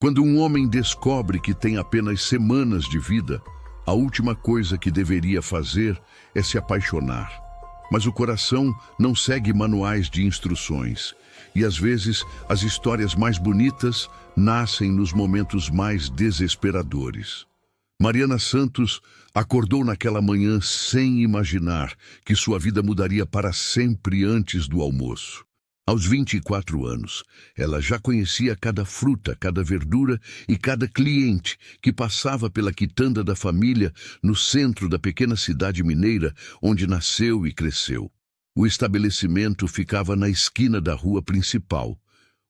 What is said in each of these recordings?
Quando um homem descobre que tem apenas semanas de vida, a última coisa que deveria fazer é se apaixonar. Mas o coração não segue manuais de instruções. E às vezes, as histórias mais bonitas nascem nos momentos mais desesperadores. Mariana Santos acordou naquela manhã sem imaginar que sua vida mudaria para sempre antes do almoço. Aos 24 anos, ela já conhecia cada fruta, cada verdura e cada cliente que passava pela quitanda da família no centro da pequena cidade mineira onde nasceu e cresceu. O estabelecimento ficava na esquina da rua principal,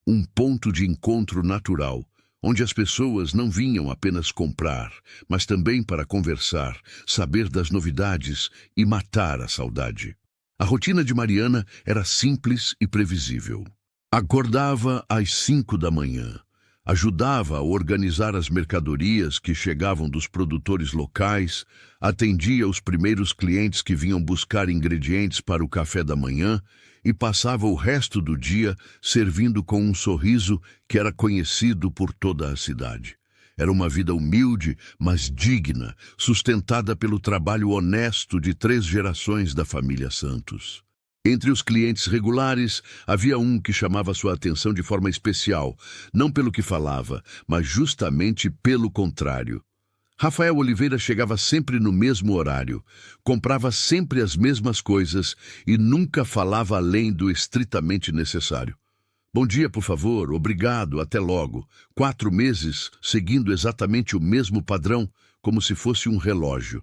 um ponto de encontro natural, onde as pessoas não vinham apenas comprar, mas também para conversar, saber das novidades e matar a saudade. A rotina de Mariana era simples e previsível. Acordava às 5 da manhã, ajudava a organizar as mercadorias que chegavam dos produtores locais, atendia os primeiros clientes que vinham buscar ingredientes para o café da manhã e passava o resto do dia servindo com um sorriso que era conhecido por toda a cidade. Era uma vida humilde, mas digna, sustentada pelo trabalho honesto de 3 gerações da família Santos. Entre os clientes regulares, havia um que chamava sua atenção de forma especial, não pelo que falava, mas justamente pelo contrário. Rafael Oliveira chegava sempre no mesmo horário, comprava sempre as mesmas coisas e nunca falava além do estritamente necessário. Bom dia, por favor, obrigado, até logo. 4 meses seguindo exatamente o mesmo padrão, como se fosse um relógio.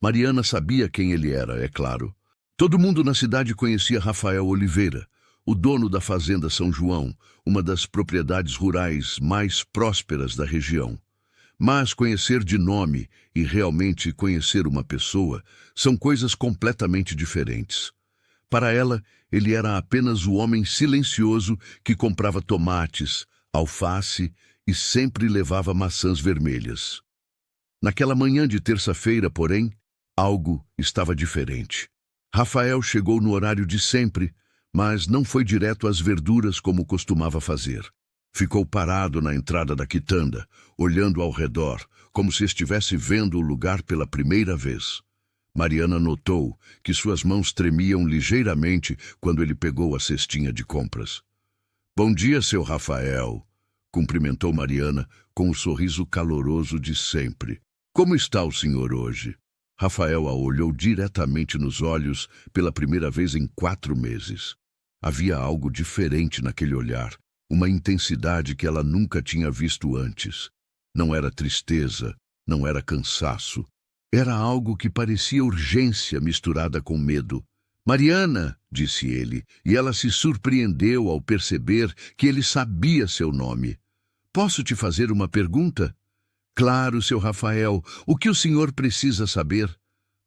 Mariana sabia quem ele era, é claro. Todo mundo na cidade conhecia Rafael Oliveira, o dono da Fazenda São João, uma das propriedades rurais mais prósperas da região. Mas conhecer de nome e realmente conhecer uma pessoa são coisas completamente diferentes. Para ela, ele era apenas o homem silencioso que comprava tomates, alface e sempre levava maçãs vermelhas. Naquela manhã de terça-feira, porém, algo estava diferente. Rafael chegou no horário de sempre, mas não foi direto às verduras como costumava fazer. Ficou parado na entrada da quitanda, olhando ao redor, como se estivesse vendo o lugar pela primeira vez. Mariana notou que suas mãos tremiam ligeiramente quando ele pegou a cestinha de compras. Bom dia, seu Rafael, cumprimentou Mariana com o sorriso caloroso de sempre. Como está o senhor hoje? Rafael a olhou diretamente nos olhos pela primeira vez em 4 meses. Havia algo diferente naquele olhar, uma intensidade que ela nunca tinha visto antes. Não era tristeza, não era cansaço. Era algo que parecia urgência misturada com medo. Mariana, disse ele, e ela se surpreendeu ao perceber que ele sabia seu nome. Posso te fazer uma pergunta? Claro, seu Rafael, o que o senhor precisa saber?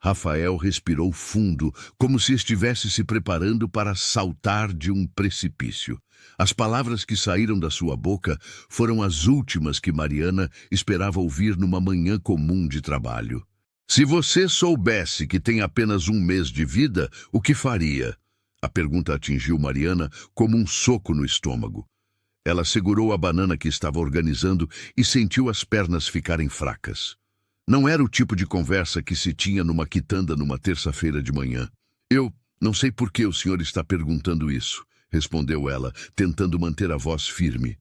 Rafael respirou fundo, como se estivesse se preparando para saltar de um precipício. As palavras que saíram da sua boca foram as últimas que Mariana esperava ouvir numa manhã comum de trabalho. Se você soubesse que tem apenas 1 mês de vida, o que faria? A pergunta atingiu Mariana como um soco no estômago. Ela segurou a banana que estava organizando e sentiu as pernas ficarem fracas. Não era o tipo de conversa que se tinha numa quitanda numa terça-feira de manhã. Eu não sei por que o senhor está perguntando isso, respondeu ela, tentando manter a voz firme.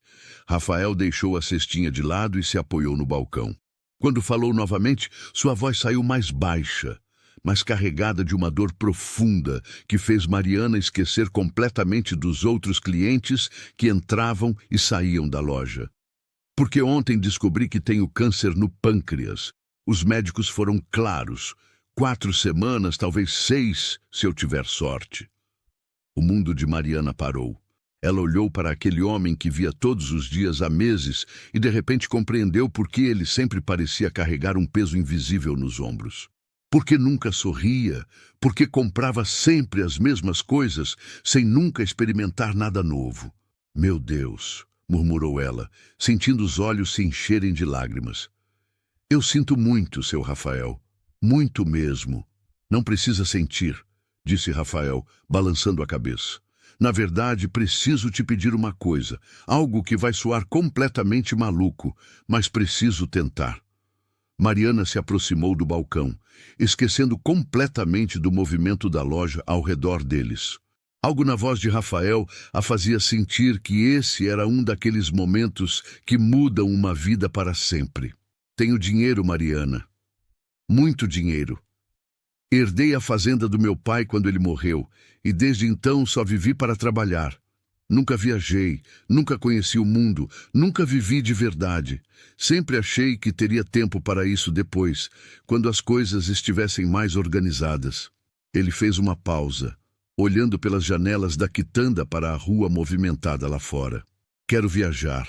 Rafael deixou a cestinha de lado e se apoiou no balcão. Quando falou novamente, sua voz saiu mais baixa, mas carregada de uma dor profunda que fez Mariana esquecer completamente dos outros clientes que entravam e saíam da loja. Porque ontem descobri que tenho câncer no pâncreas. Os médicos foram claros. 4 semanas, talvez 6, se eu tiver sorte. O mundo de Mariana parou. Ela olhou para aquele homem que via todos os dias há meses e de repente compreendeu por que ele sempre parecia carregar um peso invisível nos ombros. Porque nunca sorria, porque comprava sempre as mesmas coisas, sem nunca experimentar nada novo. Meu Deus, murmurou ela, sentindo os olhos se encherem de lágrimas. Eu sinto muito, seu Rafael, muito mesmo. Não precisa sentir, disse Rafael, balançando a cabeça. Na verdade, preciso te pedir uma coisa, algo que vai soar completamente maluco, mas preciso tentar. Mariana se aproximou do balcão, esquecendo completamente do movimento da loja ao redor deles. Algo na voz de Rafael a fazia sentir que esse era um daqueles momentos que mudam uma vida para sempre. Tenho dinheiro, Mariana. Muito dinheiro. Herdei a fazenda do meu pai quando ele morreu, e desde então só vivi para trabalhar. Nunca viajei, nunca conheci o mundo, nunca vivi de verdade. Sempre achei que teria tempo para isso depois, quando as coisas estivessem mais organizadas. Ele fez uma pausa, olhando pelas janelas da quitanda para a rua movimentada lá fora. Quero viajar.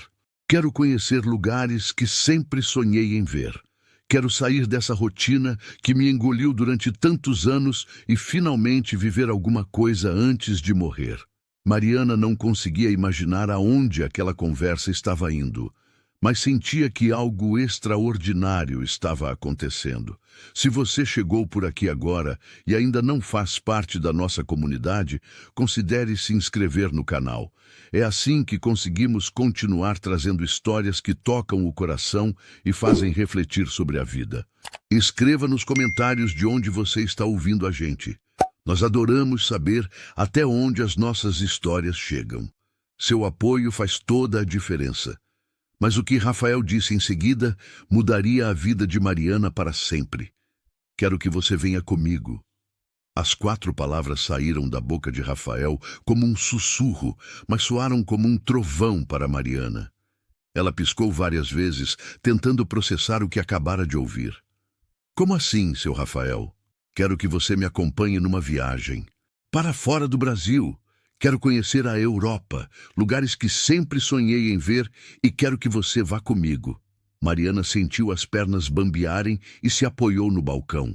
Quero conhecer lugares que sempre sonhei em ver. Quero sair dessa rotina que me engoliu durante tantos anos e finalmente viver alguma coisa antes de morrer. Mariana não conseguia imaginar aonde aquela conversa estava indo, mas sentia que algo extraordinário estava acontecendo. Se você chegou por aqui agora e ainda não faz parte da nossa comunidade, considere se inscrever no canal. É assim que conseguimos continuar trazendo histórias que tocam o coração e fazem refletir sobre a vida. Escreva nos comentários de onde você está ouvindo a gente. Nós adoramos saber até onde as nossas histórias chegam. Seu apoio faz toda a diferença. Mas o que Rafael disse em seguida mudaria a vida de Mariana para sempre. Quero que você venha comigo. As 4 palavras saíram da boca de Rafael como um sussurro, mas soaram como um trovão para Mariana. Ela piscou várias vezes, tentando processar o que acabara de ouvir. Como assim, seu Rafael? Quero que você me acompanhe numa viagem. Para fora do Brasil. Quero conhecer a Europa, lugares que sempre sonhei em ver, e quero que você vá comigo. Mariana sentiu as pernas bambearem e se apoiou no balcão.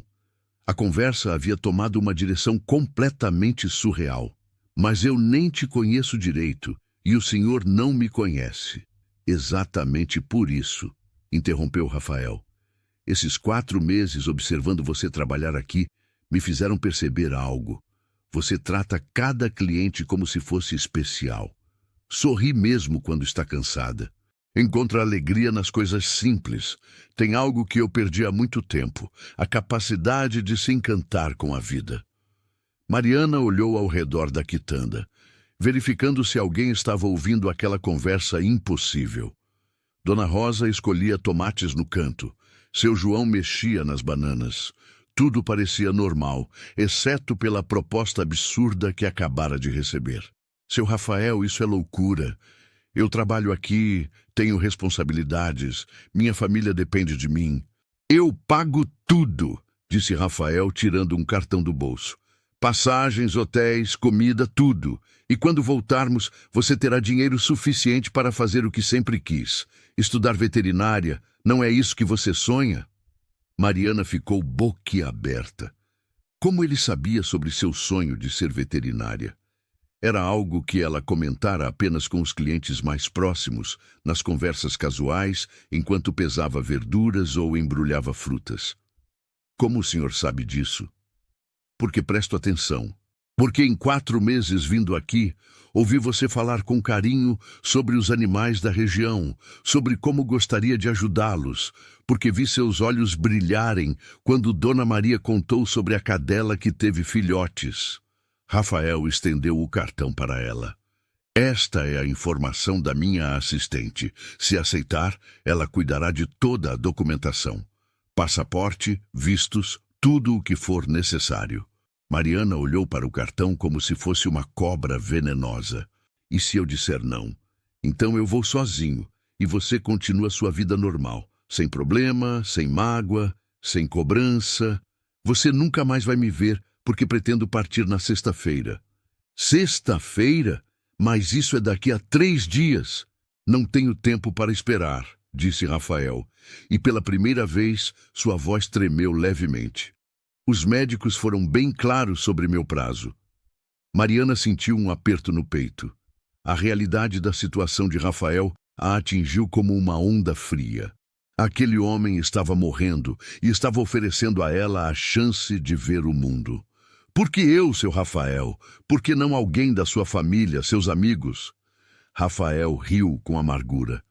A conversa havia tomado uma direção completamente surreal. Mas eu nem te conheço direito, e o senhor não me conhece. Exatamente por isso, interrompeu Rafael. Esses 4 meses observando você trabalhar aqui me fizeram perceber algo. Você trata cada cliente como se fosse especial. Sorri mesmo quando está cansada. Encontra alegria nas coisas simples. Tem algo que eu perdi há muito tempo, a capacidade de se encantar com a vida. Mariana olhou ao redor da quitanda, verificando se alguém estava ouvindo aquela conversa impossível. Dona Rosa escolhia tomates no canto. Seu João mexia nas bananas. Tudo parecia normal, exceto pela proposta absurda que acabara de receber. Seu Rafael, isso é loucura. Eu trabalho aqui, tenho responsabilidades, minha família depende de mim. Eu pago tudo, disse Rafael, tirando um cartão do bolso. Passagens, hotéis, comida, tudo. E quando voltarmos, você terá dinheiro suficiente para fazer o que sempre quis. Estudar veterinária, não é isso que você sonha? Mariana ficou boquiaberta. Como ele sabia sobre seu sonho de ser veterinária? Era algo que ela comentara apenas com os clientes mais próximos, nas conversas casuais, enquanto pesava verduras ou embrulhava frutas. Como o senhor sabe disso? Porque presto atenção. Porque em 4 meses vindo aqui, ouvi você falar com carinho sobre os animais da região, sobre como gostaria de ajudá-los, porque vi seus olhos brilharem quando Dona Maria contou sobre a cadela que teve filhotes. Rafael estendeu o cartão para ela. Esta é a informação da minha assistente. Se aceitar, ela cuidará de toda a documentação. Passaporte, vistos, tudo o que for necessário. Mariana olhou para o cartão como se fosse uma cobra venenosa. E se eu disser não? Então eu vou sozinho, e você continua sua vida normal, sem problema, sem mágoa, sem cobrança. Você nunca mais vai me ver, porque pretendo partir na sexta-feira. Sexta-feira? Mas isso é daqui a 3 dias. Não tenho tempo para esperar, disse Rafael, e pela primeira vez sua voz tremeu levemente. Os médicos foram bem claros sobre meu prazo. Mariana sentiu um aperto no peito. A realidade da situação de Rafael a atingiu como uma onda fria. Aquele homem estava morrendo e estava oferecendo a ela a chance de ver o mundo. Por que eu, seu Rafael? Por que não alguém da sua família, seus amigos? Rafael riu com amargura.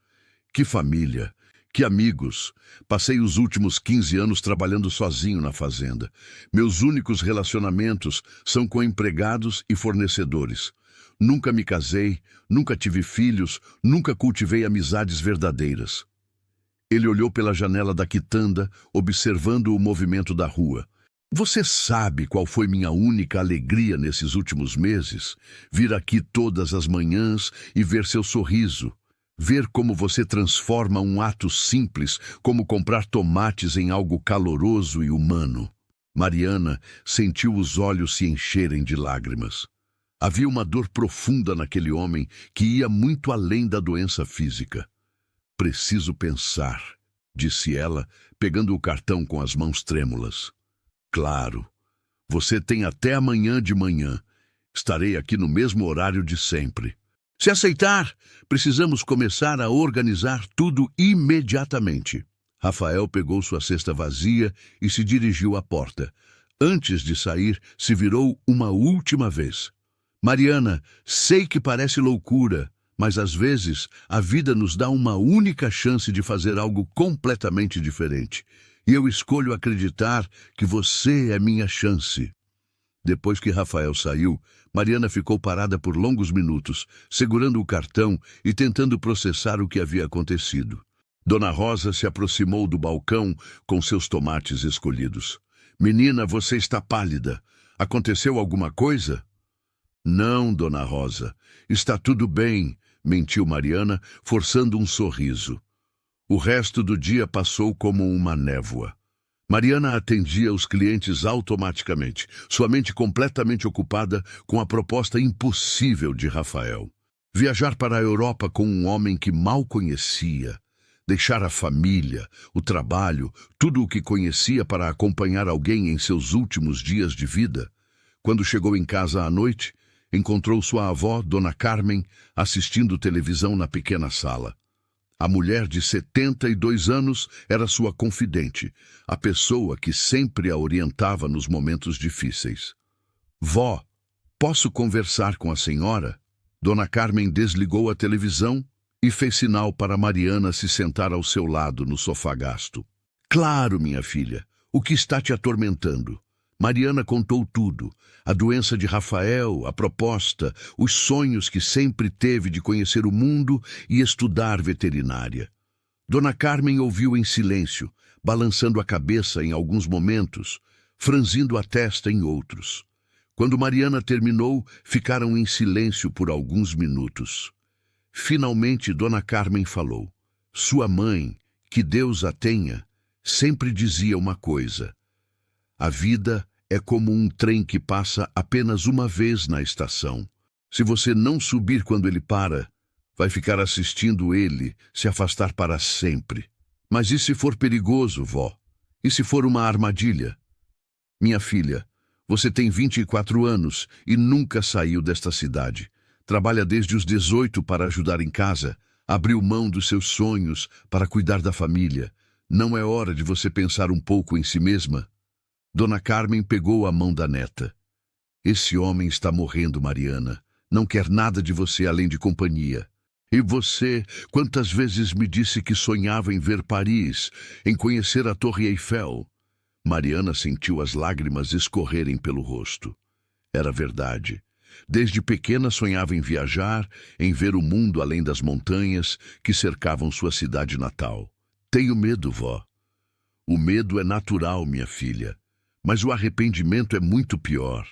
Que família, que amigos. Passei os últimos 15 anos trabalhando sozinho na fazenda. Meus únicos relacionamentos são com empregados e fornecedores. Nunca me casei, nunca tive filhos, nunca cultivei amizades verdadeiras. Ele olhou pela janela da quitanda, observando o movimento da rua. Você sabe qual foi minha única alegria nesses últimos meses? Vir aqui todas as manhãs e ver seu sorriso. Ver como você transforma um ato simples, como comprar tomates, em algo caloroso e humano. Mariana sentiu os olhos se encherem de lágrimas. Havia uma dor profunda naquele homem que ia muito além da doença física. Preciso pensar, disse ela, pegando o cartão com as mãos trêmulas. Claro, você tem até amanhã de manhã. Estarei aqui no mesmo horário de sempre. Se aceitar, precisamos começar a organizar tudo imediatamente. Rafael pegou sua cesta vazia e se dirigiu à porta. Antes de sair, se virou uma última vez. Mariana, sei que parece loucura, mas às vezes a vida nos dá uma única chance de fazer algo completamente diferente. E eu escolho acreditar que você é minha chance. Depois que Rafael saiu, Mariana ficou parada por longos minutos, segurando o cartão e tentando processar o que havia acontecido. Dona Rosa se aproximou do balcão com seus tomates escolhidos. Menina, você está pálida. Aconteceu alguma coisa? Não, Dona Rosa. Está tudo bem, mentiu Mariana, forçando um sorriso. O resto do dia passou como uma névoa. Mariana atendia os clientes automaticamente, sua mente completamente ocupada com a proposta impossível de Rafael. Viajar para a Europa com um homem que mal conhecia, deixar a família, o trabalho, tudo o que conhecia para acompanhar alguém em seus últimos dias de vida. Quando chegou em casa à noite, encontrou sua avó, Dona Carmen, assistindo televisão na pequena sala. A mulher de 72 anos era sua confidente, a pessoa que sempre a orientava nos momentos difíceis. Vó, posso conversar com a senhora? Dona Carmen desligou a televisão e fez sinal para Mariana se sentar ao seu lado no sofá gasto. Claro, minha filha, o que está te atormentando? Mariana contou tudo, a doença de Rafael, a proposta, os sonhos que sempre teve de conhecer o mundo e estudar veterinária. Dona Carmen ouviu em silêncio, balançando a cabeça em alguns momentos, franzindo a testa em outros. Quando Mariana terminou, ficaram em silêncio por alguns minutos. Finalmente, Dona Carmen falou. Sua mãe, que Deus a tenha, sempre dizia uma coisa. A vida é como um trem que passa apenas uma vez na estação. Se você não subir quando ele para, vai ficar assistindo ele se afastar para sempre. Mas e se for perigoso, vó? E se for uma armadilha? Minha filha, você tem 24 anos e nunca saiu desta cidade. Trabalha desde os 18 para ajudar em casa. Abriu mão dos seus sonhos para cuidar da família. Não é hora de você pensar um pouco em si mesma? Dona Carmen pegou a mão da neta. Esse homem está morrendo, Mariana. Não quer nada de você além de companhia. E você, quantas vezes me disse que sonhava em ver Paris, em conhecer a Torre Eiffel? Mariana sentiu as lágrimas escorrerem pelo rosto. Era verdade. Desde pequena sonhava em viajar, em ver o mundo além das montanhas que cercavam sua cidade natal. Tenho medo, vó. O medo é natural, minha filha. Mas o arrependimento é muito pior.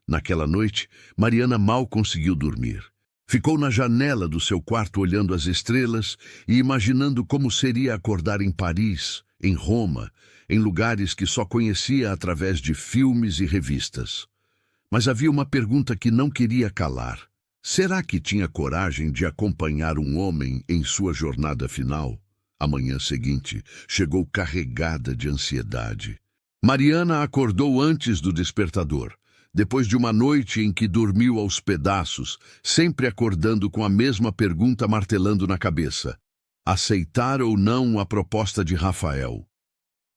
Naquela noite, Mariana mal conseguiu dormir. Ficou na janela do seu quarto olhando as estrelas e imaginando como seria acordar em Paris, em Roma, em lugares que só conhecia através de filmes e revistas. Mas havia uma pergunta que não queria calar. Será que tinha coragem de acompanhar um homem em sua jornada final? A manhã seguinte chegou carregada de ansiedade. Mariana acordou antes do despertador, depois de uma noite em que dormiu aos pedaços, sempre acordando com a mesma pergunta martelando na cabeça. Aceitar ou não a proposta de Rafael?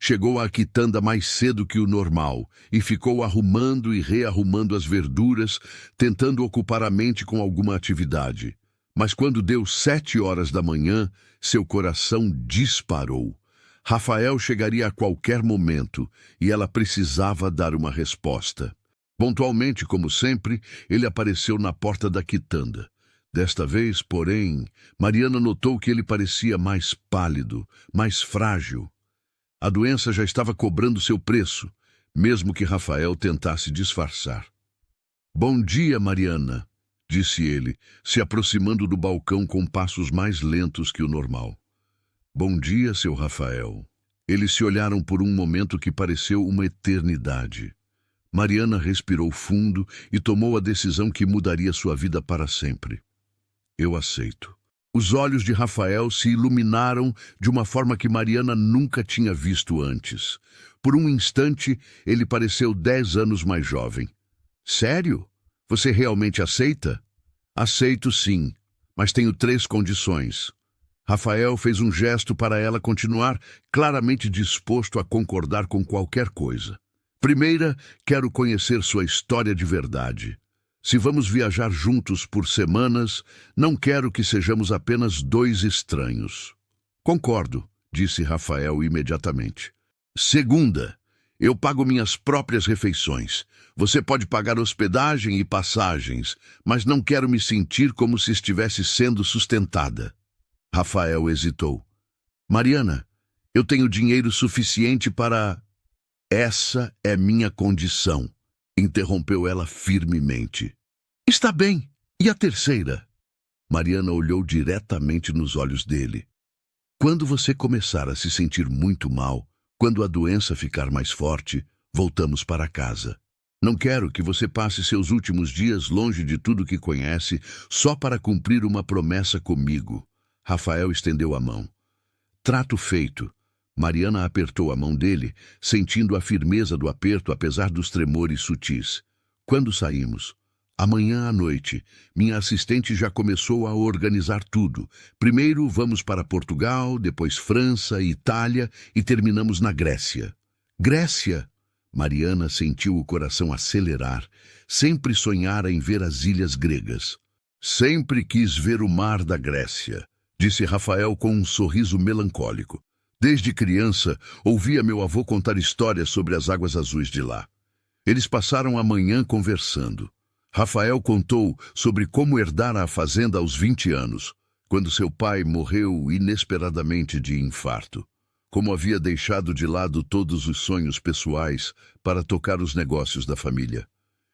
Chegou à quitanda mais cedo que o normal e ficou arrumando e rearrumando as verduras, tentando ocupar a mente com alguma atividade. Mas quando deu 7 horas da manhã, seu coração disparou. Rafael chegaria a qualquer momento e ela precisava dar uma resposta. Pontualmente, como sempre, ele apareceu na porta da quitanda. Desta vez, porém, Mariana notou que ele parecia mais pálido, mais frágil. A doença já estava cobrando seu preço, mesmo que Rafael tentasse disfarçar. "Bom dia, Mariana", disse ele, se aproximando do balcão com passos mais lentos que o normal. "Bom dia, seu Rafael." Eles se olharam por um momento que pareceu uma eternidade. Mariana respirou fundo e tomou a decisão que mudaria sua vida para sempre. "Eu aceito." Os olhos de Rafael se iluminaram de uma forma que Mariana nunca tinha visto antes. Por um instante, ele pareceu 10 anos mais jovem. "Sério? Você realmente aceita?" "Aceito, sim, mas tenho 3 condições." Rafael fez um gesto para ela continuar, claramente disposto a concordar com qualquer coisa. "Primeira, quero conhecer sua história de verdade. Se vamos viajar juntos por semanas, não quero que sejamos apenas 2 estranhos." "Concordo", disse Rafael imediatamente. "Segunda, eu pago minhas próprias refeições. Você pode pagar hospedagem e passagens, mas não quero me sentir como se estivesse sendo sustentada." Rafael hesitou. "Mariana, eu tenho dinheiro suficiente para..." "Essa é minha condição", interrompeu ela firmemente. "Está bem. E a terceira?" Mariana olhou diretamente nos olhos dele. "Quando você começar a se sentir muito mal, quando a doença ficar mais forte, voltamos para casa. Não quero que você passe seus últimos dias longe de tudo que conhece só para cumprir uma promessa comigo." Rafael estendeu a mão. "Trato feito." Mariana apertou a mão dele, sentindo a firmeza do aperto apesar dos tremores sutis. "Quando saímos?" "Amanhã à noite. Minha assistente já começou a organizar tudo. Primeiro vamos para Portugal, depois França, Itália e terminamos na Grécia." "Grécia?" Mariana sentiu o coração acelerar. Sempre sonhara em ver as ilhas gregas. "Sempre quis ver o mar da Grécia", disse Rafael com um sorriso melancólico. "Desde criança, ouvia meu avô contar histórias sobre as águas azuis de lá." Eles passaram a manhã conversando. Rafael contou sobre como herdara a fazenda aos 20 anos, quando seu pai morreu inesperadamente de infarto. Como havia deixado de lado todos os sonhos pessoais para tocar os negócios da família.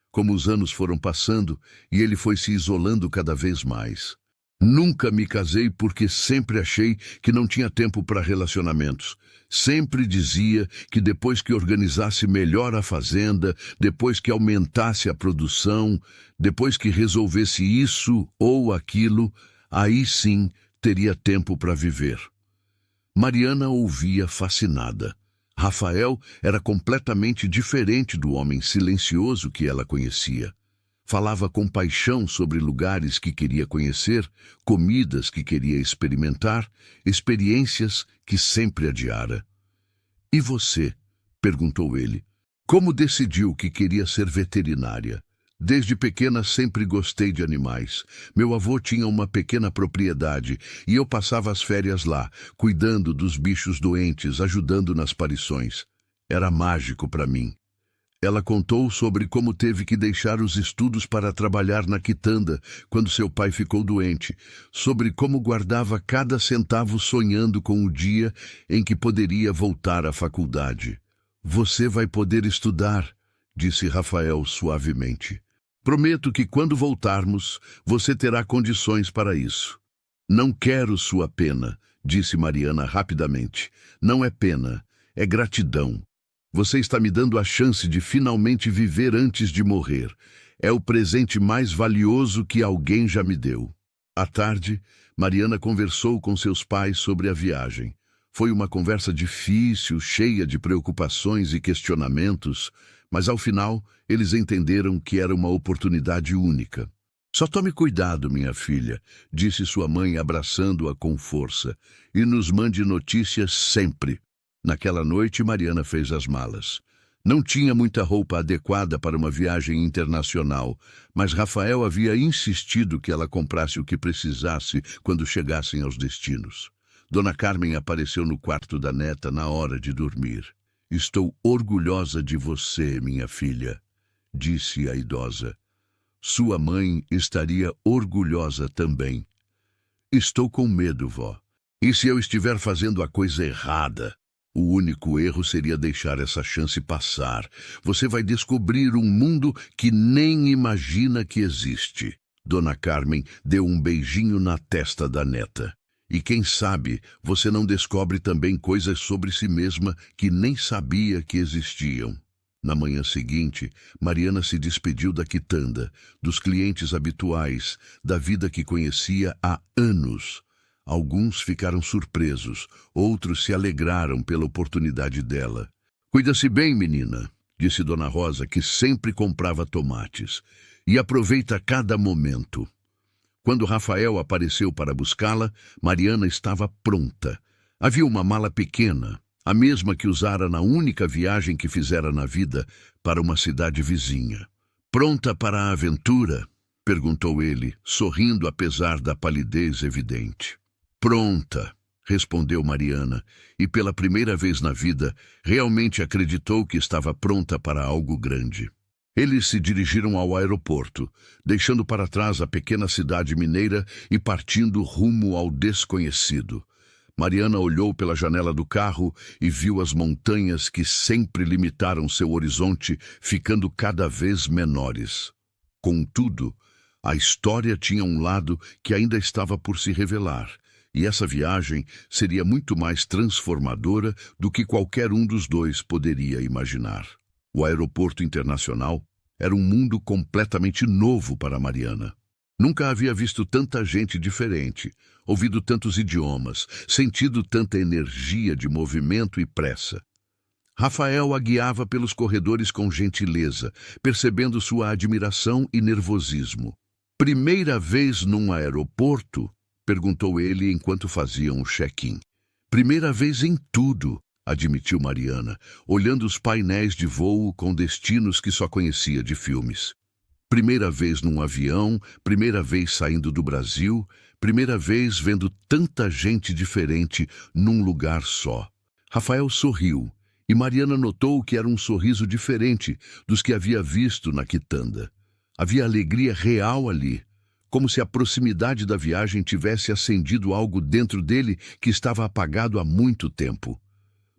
Como os anos foram passando e ele foi se isolando cada vez mais. "Nunca me casei porque sempre achei que não tinha tempo para relacionamentos. Sempre dizia que depois que organizasse melhor a fazenda, depois que aumentasse a produção, depois que resolvesse isso ou aquilo, aí sim teria tempo para viver." Mariana ouvia fascinada. Rafael era completamente diferente do homem silencioso que ela conhecia. Falava com paixão sobre lugares que queria conhecer, comidas que queria experimentar, experiências que sempre adiara. "E você?" perguntou ele. "Como decidiu que queria ser veterinária?" "Desde pequena sempre gostei de animais. Meu avô tinha uma pequena propriedade e eu passava as férias lá, cuidando dos bichos doentes, ajudando nas parições. Era mágico para mim." Ela contou sobre como teve que deixar os estudos para trabalhar na quitanda quando seu pai ficou doente, sobre como guardava cada centavo sonhando com o dia em que poderia voltar à faculdade. "Você vai poder estudar", disse Rafael suavemente. "Prometo que quando voltarmos, você terá condições para isso." "Não quero sua pena", disse Mariana rapidamente. "Não é pena, é gratidão. Você está me dando a chance de finalmente viver antes de morrer. É o presente mais valioso que alguém já me deu." À tarde, Mariana conversou com seus pais sobre a viagem. Foi uma conversa difícil, cheia de preocupações e questionamentos, mas ao final eles entenderam que era uma oportunidade única. "Só tome cuidado, minha filha", disse sua mãe abraçando-a com força, "e nos mande notícias sempre." Naquela noite, Mariana fez as malas. Não tinha muita roupa adequada para uma viagem internacional, mas Rafael havia insistido que ela comprasse o que precisasse quando chegassem aos destinos. Dona Carmen apareceu no quarto da neta na hora de dormir. "Estou orgulhosa de você, minha filha", disse a idosa. "Sua mãe estaria orgulhosa também." "Estou com medo, vó. E se eu estiver fazendo a coisa errada?" "O único erro seria deixar essa chance passar. Você vai descobrir um mundo que nem imagina que existe." Dona Carmen deu um beijinho na testa da neta. "E quem sabe você não descobre também coisas sobre si mesma que nem sabia que existiam." Na manhã seguinte, Mariana se despediu da quitanda, dos clientes habituais, da vida que conhecia há anos. Alguns ficaram surpresos, outros se alegraram pela oportunidade dela. "Cuida-se bem, menina", disse Dona Rosa, que sempre comprava tomates, "e aproveita cada momento." Quando Rafael apareceu para buscá-la, Mariana estava pronta. Havia uma mala pequena, a mesma que usara na única viagem que fizera na vida para uma cidade vizinha. "Pronta para a aventura?" perguntou ele, sorrindo apesar da palidez evidente. "Pronta", respondeu Mariana, e pela primeira vez na vida, realmente acreditou que estava pronta para algo grande. Eles se dirigiram ao aeroporto, deixando para trás a pequena cidade mineira e partindo rumo ao desconhecido. Mariana olhou pela janela do carro e viu as montanhas que sempre limitaram seu horizonte, ficando cada vez menores. Contudo, a história tinha um lado que ainda estava por se revelar, e essa viagem seria muito mais transformadora do que qualquer um dos dois poderia imaginar. O aeroporto internacional era um mundo completamente novo para Mariana. Nunca havia visto tanta gente diferente, ouvido tantos idiomas, sentido tanta energia de movimento e pressa. Rafael a guiava pelos corredores com gentileza, percebendo sua admiração e nervosismo. "Primeira vez num aeroporto?" perguntou ele enquanto faziam o check-in. "Primeira vez em tudo", admitiu Mariana, olhando os painéis de voo com destinos que só conhecia de filmes. "Primeira vez num avião, primeira vez saindo do Brasil, primeira vez vendo tanta gente diferente num lugar só." Rafael sorriu, e Mariana notou que era um sorriso diferente dos que havia visto na quitanda. Havia alegria real ali, como se a proximidade da viagem tivesse acendido algo dentro dele que estava apagado há muito tempo.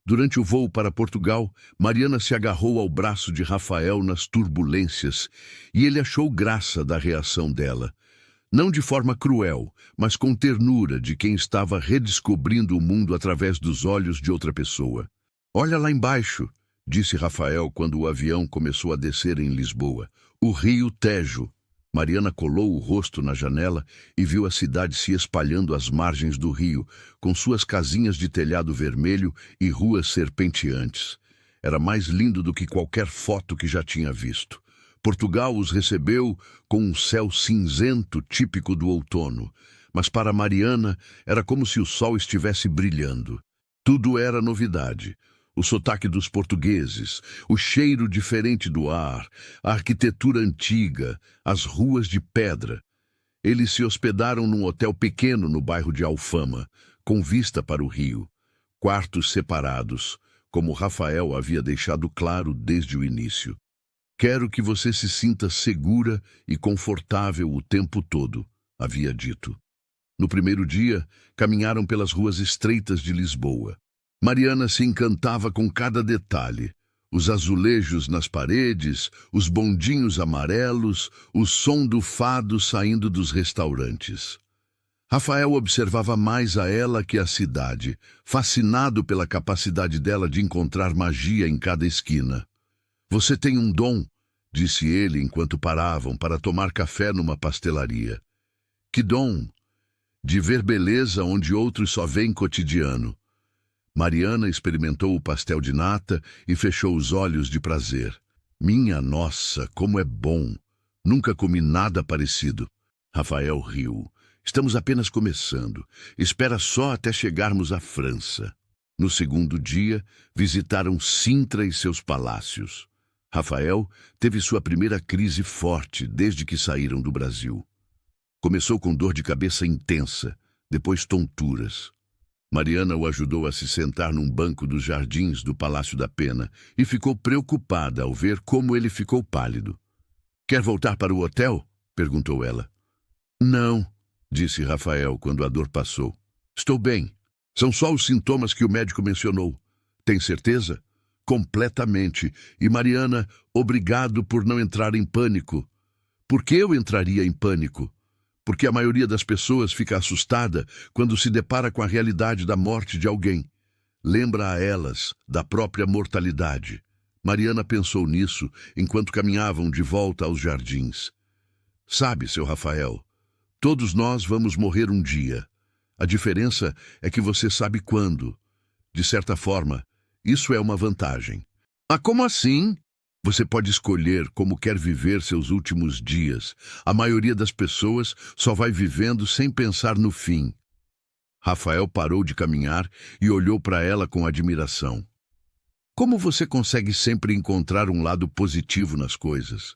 Durante o voo para Portugal, Mariana se agarrou ao braço de Rafael nas turbulências, e ele achou graça da reação dela. Não de forma cruel, mas com ternura de quem estava redescobrindo o mundo através dos olhos de outra pessoa. "Olha lá embaixo", disse Rafael quando o avião começou a descer em Lisboa. "O rio Tejo." Mariana colou o rosto na janela e viu a cidade se espalhando às margens do rio, com suas casinhas de telhado vermelho e ruas serpenteantes. Era mais lindo do que qualquer foto que já tinha visto. Portugal os recebeu com um céu cinzento típico do outono, mas para Mariana era como se o sol estivesse brilhando. Tudo era novidade. O sotaque dos portugueses, o cheiro diferente do ar, a arquitetura antiga, as ruas de pedra. Eles se hospedaram num hotel pequeno no bairro de Alfama, com vista para o rio. Quartos separados, como Rafael havia deixado claro desde o início. "Quero que você se sinta segura e confortável o tempo todo", havia dito. No primeiro dia, caminharam pelas ruas estreitas de Lisboa. Mariana se encantava com cada detalhe. Os azulejos nas paredes, os bondinhos amarelos, o som do fado saindo dos restaurantes. Rafael observava mais a ela que a cidade, fascinado pela capacidade dela de encontrar magia em cada esquina. "Você tem um dom", disse ele enquanto paravam para tomar café numa pastelaria. "Que dom?" "De ver beleza onde outros só veem cotidiano." Mariana experimentou o pastel de nata e fechou os olhos de prazer. "Minha nossa, como é bom! Nunca comi nada parecido." Rafael riu. "Estamos apenas começando. Espera só até chegarmos à França." No segundo dia, visitaram Sintra e seus palácios. Rafael teve sua primeira crise forte desde que saíram do Brasil. Começou com dor de cabeça intensa, depois tonturas. Mariana o ajudou a se sentar num banco dos jardins do Palácio da Pena e ficou preocupada ao ver como ele ficou pálido. "Quer voltar para o hotel?" perguntou ela. "Não", disse Rafael quando a dor passou. "Estou bem. São só os sintomas que o médico mencionou. Tem certeza?" "Completamente. E Mariana, obrigado por não entrar em pânico." "Por que eu entraria em pânico?" "Porque a maioria das pessoas fica assustada quando se depara com a realidade da morte de alguém. Lembra a elas da própria mortalidade." Mariana pensou nisso enquanto caminhavam de volta aos jardins. "Sabe, seu Rafael, todos nós vamos morrer um dia. A diferença é que você sabe quando. De certa forma, isso é uma vantagem." "Ah, como assim?" "Você pode escolher como quer viver seus últimos dias. A maioria das pessoas só vai vivendo sem pensar no fim." Rafael parou de caminhar e olhou para ela com admiração. "Como você consegue sempre encontrar um lado positivo nas coisas?"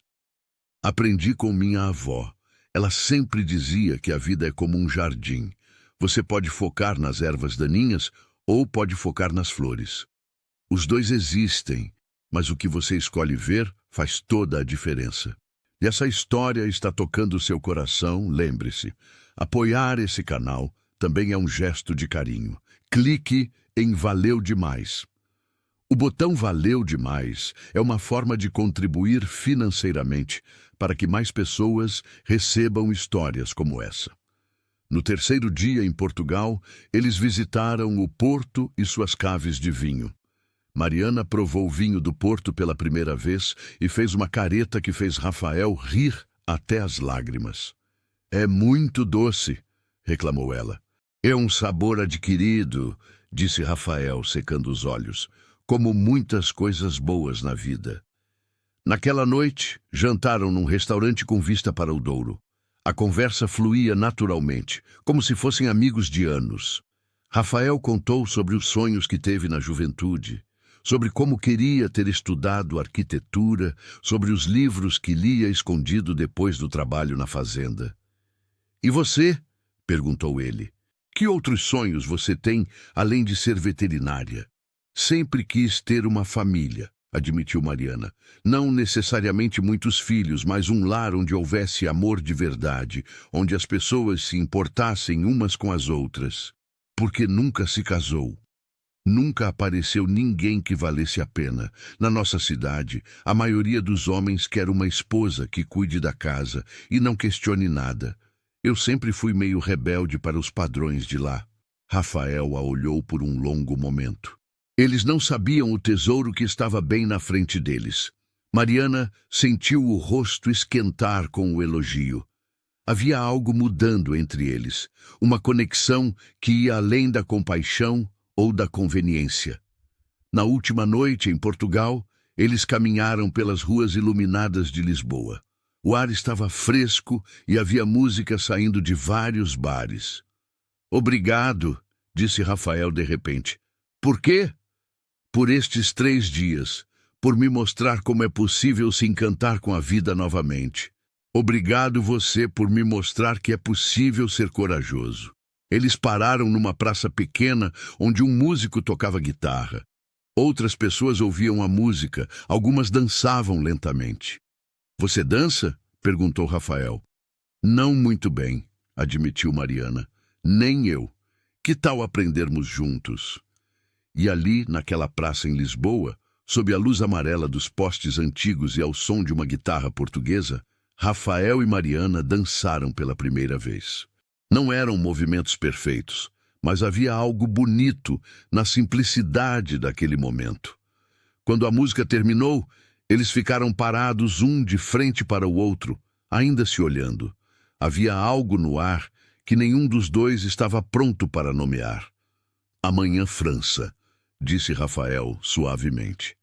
"Aprendi com minha avó. Ela sempre dizia que a vida é como um jardim. Você pode focar nas ervas daninhas ou pode focar nas flores. Os dois existem, mas o que você escolhe ver faz toda a diferença." E essa história está tocando seu coração, lembre-se. Apoiar esse canal também é um gesto de carinho. Clique em Valeu Demais. O botão Valeu Demais é uma forma de contribuir financeiramente para que mais pessoas recebam histórias como essa. No terceiro dia em Portugal, eles visitaram o Porto e suas caves de vinho. Mariana provou o vinho do Porto pela primeira vez e fez uma careta que fez Rafael rir até as lágrimas. "É muito doce", reclamou ela. "É um sabor adquirido", disse Rafael, secando os olhos, "como muitas coisas boas na vida." Naquela noite, jantaram num restaurante com vista para o Douro. A conversa fluía naturalmente, como se fossem amigos de anos. Rafael contou sobre os sonhos que teve na juventude, sobre como queria ter estudado arquitetura, sobre os livros que lia escondido depois do trabalho na fazenda. "E você?" perguntou ele. "Que outros sonhos você tem além de ser veterinária?" "Sempre quis ter uma família", admitiu Mariana. "Não necessariamente muitos filhos, mas um lar onde houvesse amor de verdade, onde as pessoas se importassem umas com as outras." "Porque nunca se casou." "Nunca apareceu ninguém que valesse a pena. Na nossa cidade, a maioria dos homens quer uma esposa que cuide da casa e não questione nada. Eu sempre fui meio rebelde para os padrões de lá." Rafael a olhou por um longo momento. Eles não sabiam o tesouro que estava bem na frente deles. Mariana sentiu o rosto esquentar com o elogio. Havia algo mudando entre eles, uma conexão que ia além da compaixão ou da conveniência. Na última noite, em Portugal, eles caminharam pelas ruas iluminadas de Lisboa. O ar estava fresco e havia música saindo de vários bares. "Obrigado", disse Rafael de repente. "Por quê?" "Por estes 3 dias, por me mostrar como é possível se encantar com a vida novamente. Obrigado você por me mostrar que é possível ser corajoso." Eles pararam numa praça pequena onde um músico tocava guitarra. Outras pessoas ouviam a música, algumas dançavam lentamente. "Você dança?" perguntou Rafael. "Não muito bem", admitiu Mariana. "Nem eu. Que tal aprendermos juntos?" E ali, naquela praça em Lisboa, sob a luz amarela dos postes antigos e ao som de uma guitarra portuguesa, Rafael e Mariana dançaram pela primeira vez. Não eram movimentos perfeitos, mas havia algo bonito na simplicidade daquele momento. Quando a música terminou, eles ficaram parados um de frente para o outro, ainda se olhando. Havia algo no ar que nenhum dos dois estava pronto para nomear. "Amanhã, França", disse Rafael suavemente.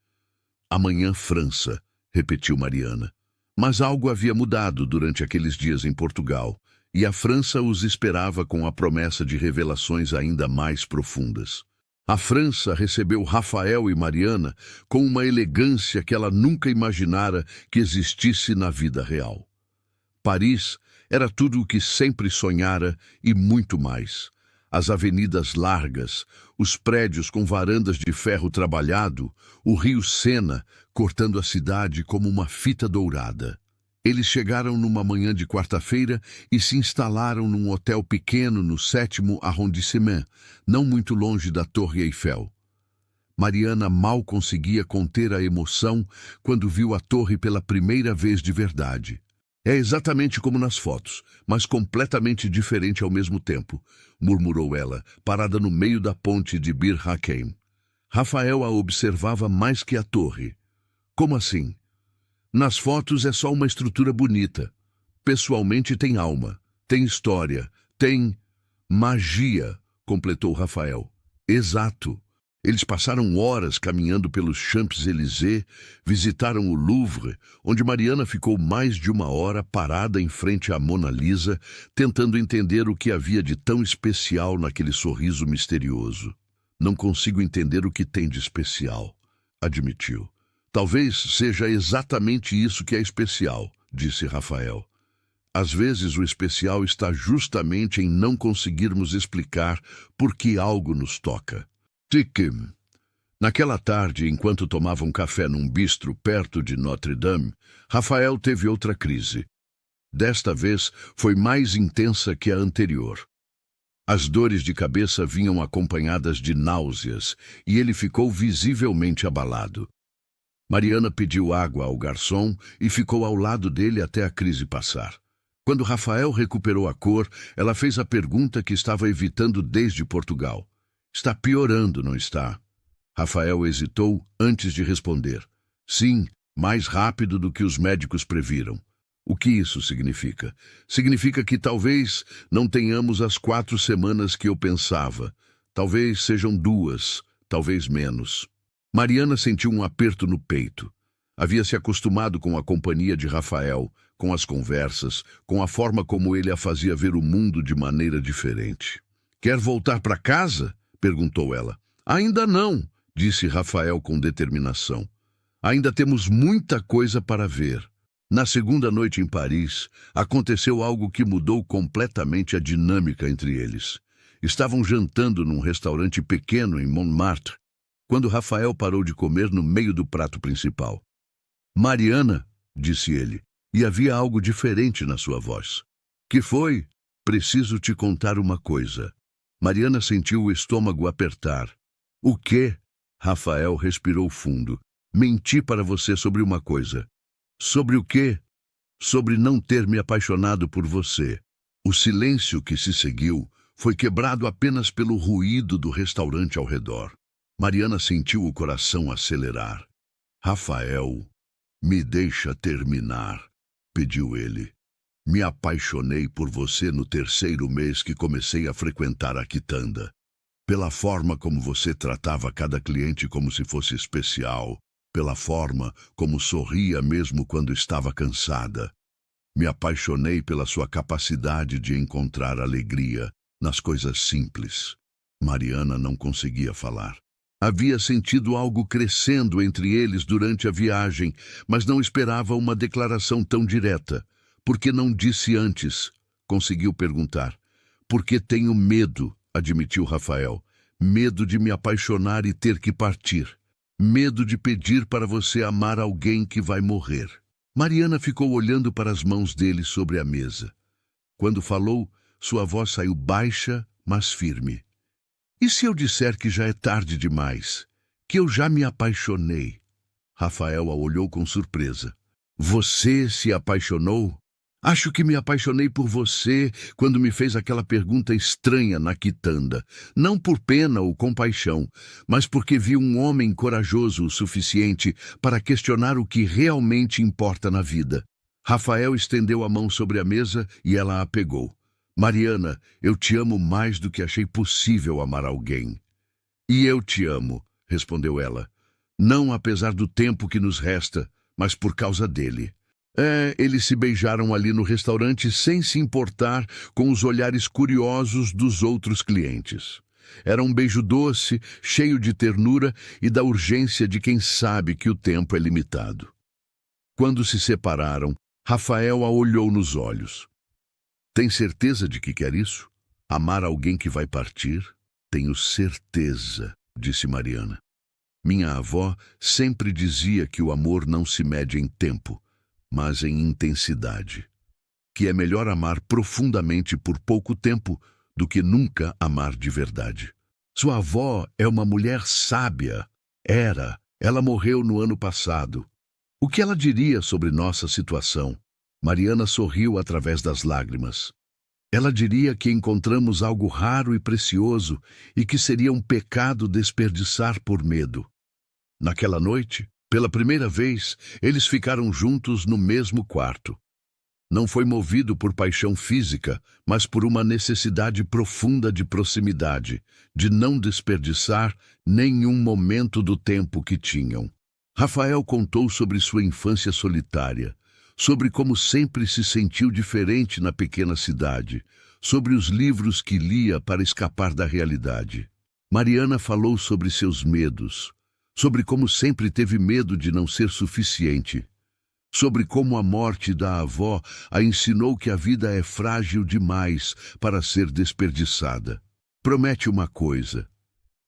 "Amanhã, França", repetiu Mariana. Mas algo havia mudado durante aqueles dias em Portugal, e a França os esperava com a promessa de revelações ainda mais profundas. A França recebeu Rafael e Mariana com uma elegância que ela nunca imaginara que existisse na vida real. Paris era tudo o que sempre sonhara e muito mais. As avenidas largas, os prédios com varandas de ferro trabalhado, o rio Sena cortando a cidade como uma fita dourada. Eles chegaram numa manhã de quarta-feira e se instalaram num hotel pequeno no 7º arrondissement, não muito longe da Torre Eiffel. Mariana mal conseguia conter a emoção quando viu a torre pela primeira vez de verdade. É exatamente como nas fotos, mas completamente diferente ao mesmo tempo, murmurou ela, parada no meio da ponte de Bir Hakeim. Rafael a observava mais que a torre. Como assim? Nas fotos é só uma estrutura bonita. Pessoalmente tem alma, tem história, tem magia, completou Rafael. Exato. Eles passaram horas caminhando pelos Champs-Élysées, visitaram o Louvre, onde Mariana ficou mais de uma hora parada em frente à Mona Lisa, tentando entender o que havia de tão especial naquele sorriso misterioso. Não consigo entender o que tem de especial, admitiu. Talvez seja exatamente isso que é especial, disse Rafael. Às vezes o especial está justamente em não conseguirmos explicar por que algo nos toca. Tikim. Naquela tarde, enquanto tomavam café num bistro perto de Notre-Dame, Rafael teve outra crise. Desta vez foi mais intensa que a anterior. As dores de cabeça vinham acompanhadas de náuseas e ele ficou visivelmente abalado. Mariana pediu água ao garçom e ficou ao lado dele até a crise passar. Quando Rafael recuperou a cor, ela fez a pergunta que estava evitando desde Portugal. Está piorando, não está? Rafael hesitou antes de responder. Sim, mais rápido do que os médicos previram. O que isso significa? Significa que talvez não tenhamos as 4 semanas que eu pensava. Talvez sejam 2, talvez menos. Mariana sentiu um aperto no peito. Havia se acostumado com a companhia de Rafael, com as conversas, com a forma como ele a fazia ver o mundo de maneira diferente. Quer voltar para casa? Perguntou ela. Ainda não, disse Rafael com determinação. Ainda temos muita coisa para ver. Na segunda noite em Paris, aconteceu algo que mudou completamente a dinâmica entre eles. Estavam jantando num restaurante pequeno em Montmartre, quando Rafael parou de comer no meio do prato principal. Mariana, disse ele, e havia algo diferente na sua voz. Que foi? Preciso te contar uma coisa. Mariana sentiu o estômago apertar. O quê? Rafael respirou fundo. Menti para você sobre uma coisa. Sobre o quê? Sobre não ter me apaixonado por você. O silêncio que se seguiu foi quebrado apenas pelo ruído do restaurante ao redor. Mariana sentiu o coração acelerar. Rafael, me deixa terminar, pediu ele. Me apaixonei por você no 3º mês que comecei a frequentar a quitanda. Pela forma como você tratava cada cliente como se fosse especial, pela forma como sorria mesmo quando estava cansada. Me apaixonei pela sua capacidade de encontrar alegria nas coisas simples. Mariana não conseguia falar. Havia sentido algo crescendo entre eles durante a viagem, mas não esperava uma declaração tão direta. Por que não disse antes? Conseguiu perguntar. Porque tenho medo, admitiu Rafael. Medo de me apaixonar e ter que partir. Medo de pedir para você amar alguém que vai morrer. Mariana ficou olhando para as mãos dele sobre a mesa. Quando falou, sua voz saiu baixa, mas firme. E se eu disser que já é tarde demais? Que eu já me apaixonei? Rafael a olhou com surpresa. Você se apaixonou? Acho que me apaixonei por você quando me fez aquela pergunta estranha na quitanda. Não por pena ou compaixão, mas porque vi um homem corajoso o suficiente para questionar o que realmente importa na vida. Rafael estendeu a mão sobre a mesa e ela a pegou. Mariana, eu te amo mais do que achei possível amar alguém. E eu te amo, respondeu ela. Não apesar do tempo que nos resta, mas por causa dele. Eles se beijaram ali no restaurante sem se importar com os olhares curiosos dos outros clientes. Era um beijo doce, cheio de ternura e da urgência de quem sabe que o tempo é limitado. Quando se separaram, Rafael a olhou nos olhos. Tem certeza de que quer isso? Amar alguém que vai partir? Tenho certeza, disse Mariana. Minha avó sempre dizia que o amor não se mede em tempo, mas em intensidade. Que é melhor amar profundamente por pouco tempo do que nunca amar de verdade. Sua avó é uma mulher sábia. Ela morreu no ano passado. O que ela diria sobre nossa situação? Mariana sorriu através das lágrimas. Ela diria que encontramos algo raro e precioso e que seria um pecado desperdiçar por medo. Naquela noite, pela primeira vez, eles ficaram juntos no mesmo quarto. Não foi movido por paixão física, mas por uma necessidade profunda de proximidade, de não desperdiçar nenhum momento do tempo que tinham. Rafael contou sobre sua infância solitária, sobre como sempre se sentiu diferente na pequena cidade, sobre os livros que lia para escapar da realidade. Mariana falou sobre seus medos, sobre como sempre teve medo de não ser suficiente, sobre como a morte da avó a ensinou que a vida é frágil demais para ser desperdiçada. Promete uma coisa,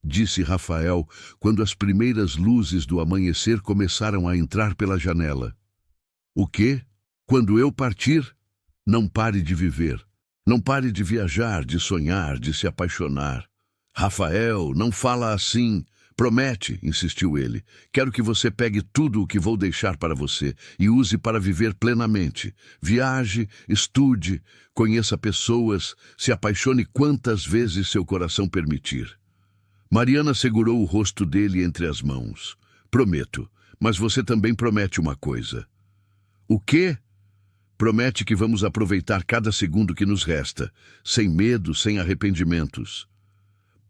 disse Rafael quando as primeiras luzes do amanhecer começaram a entrar pela janela. O quê? Quando eu partir, não pare de viver. Não pare de viajar, de sonhar, de se apaixonar. Rafael, não fala assim. Promete, insistiu ele. Quero que você pegue tudo o que vou deixar para você e use para viver plenamente. Viaje, estude, conheça pessoas, se apaixone quantas vezes seu coração permitir. Mariana segurou o rosto dele entre as mãos. Prometo, mas você também promete uma coisa. O quê? Promete que vamos aproveitar cada segundo que nos resta, sem medo, sem arrependimentos.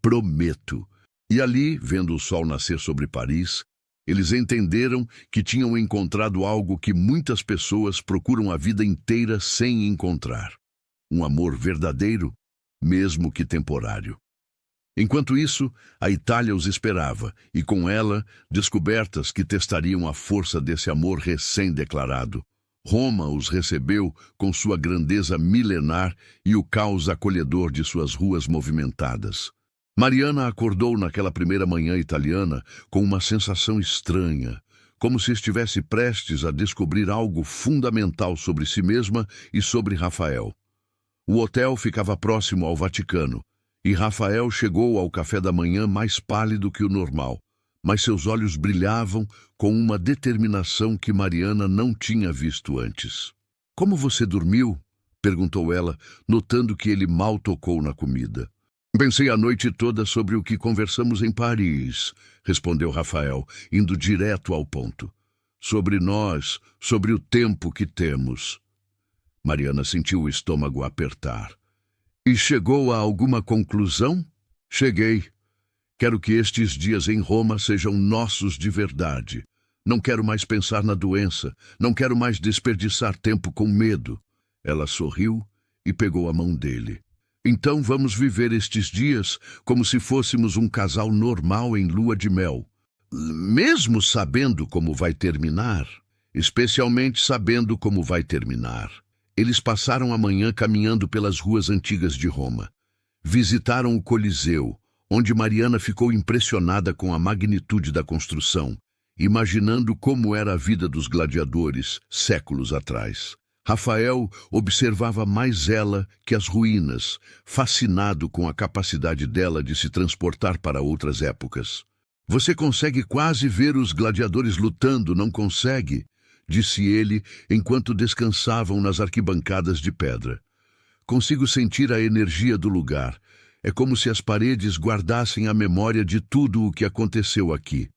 Prometo. E ali, vendo o sol nascer sobre Paris, eles entenderam que tinham encontrado algo que muitas pessoas procuram a vida inteira sem encontrar. Um amor verdadeiro, mesmo que temporário. Enquanto isso, a Itália os esperava, e com ela, descobertas que testariam a força desse amor recém-declarado. Roma os recebeu com sua grandeza milenar e o caos acolhedor de suas ruas movimentadas. Mariana acordou naquela primeira manhã italiana com uma sensação estranha, como se estivesse prestes a descobrir algo fundamental sobre si mesma e sobre Rafael. O hotel ficava próximo ao Vaticano, e Rafael chegou ao café da manhã mais pálido que o normal, mas seus olhos brilhavam com uma determinação que Mariana não tinha visto antes. — Como você dormiu? Perguntou ela, notando que ele mal tocou na comida. Pensei a noite toda sobre o que conversamos em Paris, respondeu Rafael, indo direto ao ponto. Sobre nós, sobre o tempo que temos. Mariana sentiu o estômago apertar. E chegou a alguma conclusão? Cheguei. Quero que estes dias em Roma sejam nossos de verdade. Não quero mais pensar na doença. Não quero mais desperdiçar tempo com medo. Ela sorriu e pegou a mão dele. Então vamos viver estes dias como se fôssemos um casal normal em lua de mel. Mesmo sabendo como vai terminar, especialmente sabendo como vai terminar. Eles passaram a manhã caminhando pelas ruas antigas de Roma. Visitaram o Coliseu, onde Mariana ficou impressionada com a magnitude da construção, imaginando como era a vida dos gladiadores séculos atrás. Rafael observava mais ela que as ruínas, fascinado com a capacidade dela de se transportar para outras épocas. Você consegue quase ver os gladiadores lutando, não consegue? Disse ele enquanto descansavam nas arquibancadas de pedra. Consigo sentir a energia do lugar. É como se as paredes guardassem a memória de tudo o que aconteceu aqui.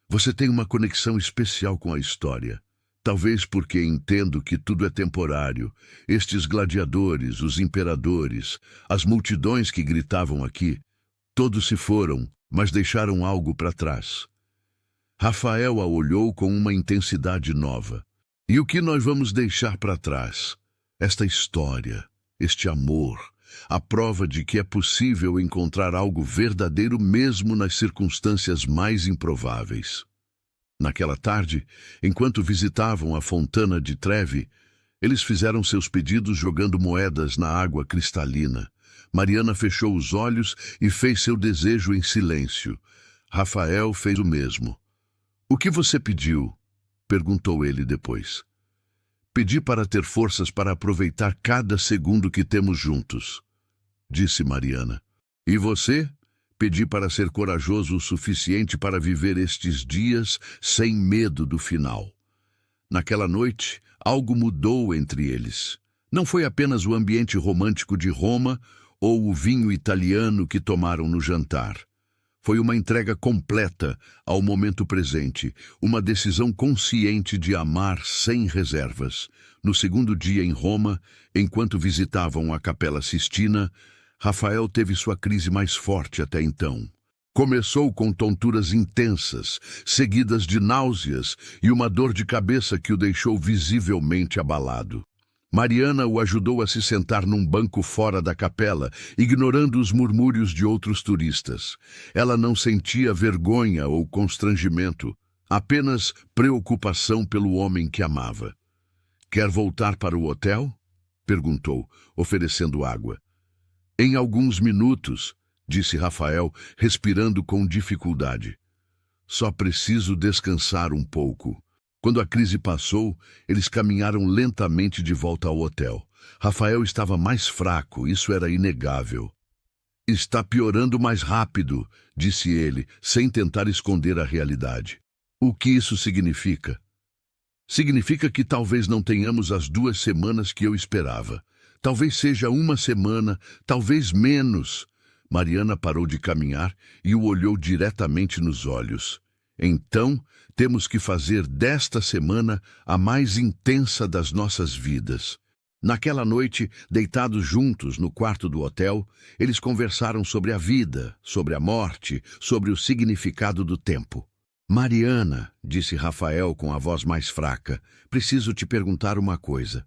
Você tem uma conexão especial com a história. Talvez porque entendo que tudo é temporário. Estes gladiadores, os imperadores, as multidões que gritavam aqui, todos se foram, mas deixaram algo para trás. Rafael a olhou com uma intensidade nova. E o que nós vamos deixar para trás? Esta história, este amor, a prova de que é possível encontrar algo verdadeiro mesmo nas circunstâncias mais improváveis. Naquela tarde, enquanto visitavam a Fontana di Trevi, eles fizeram seus pedidos jogando moedas na água cristalina. Mariana fechou os olhos e fez seu desejo em silêncio. Rafael fez o mesmo. "O que você pediu?" perguntou ele depois. "Pedi para ter forças para aproveitar cada segundo que temos juntos", disse Mariana. "E você?" "Pedi para ser corajoso o suficiente para viver estes dias sem medo do final." Naquela noite, algo mudou entre eles. Não foi apenas o ambiente romântico de Roma ou o vinho italiano que tomaram no jantar. Foi uma entrega completa ao momento presente, uma decisão consciente de amar sem reservas. No segundo dia em Roma, enquanto visitavam a Capela Sistina, Rafael teve sua crise mais forte até então. Começou com tonturas intensas, seguidas de náuseas e uma dor de cabeça que o deixou visivelmente abalado. Mariana o ajudou a se sentar num banco fora da capela, ignorando os murmúrios de outros turistas. Ela não sentia vergonha ou constrangimento, apenas preocupação pelo homem que amava. "Quer voltar para o hotel?" perguntou, oferecendo água. "Em alguns minutos", disse Rafael, respirando com dificuldade. "Só preciso descansar um pouco." Quando a crise passou, eles caminharam lentamente de volta ao hotel. Rafael estava mais fraco, isso era inegável. "Está piorando mais rápido", disse ele, sem tentar esconder a realidade. "O que isso significa?" "Significa que talvez não tenhamos as 2 semanas que eu esperava. Talvez seja 1 semana, talvez menos." Mariana parou de caminhar e o olhou diretamente nos olhos. "Então, temos que fazer desta semana a mais intensa das nossas vidas." Naquela noite, deitados juntos no quarto do hotel, eles conversaram sobre a vida, sobre a morte, sobre o significado do tempo. "Mariana", disse Rafael com a voz mais fraca, "preciso te perguntar uma coisa."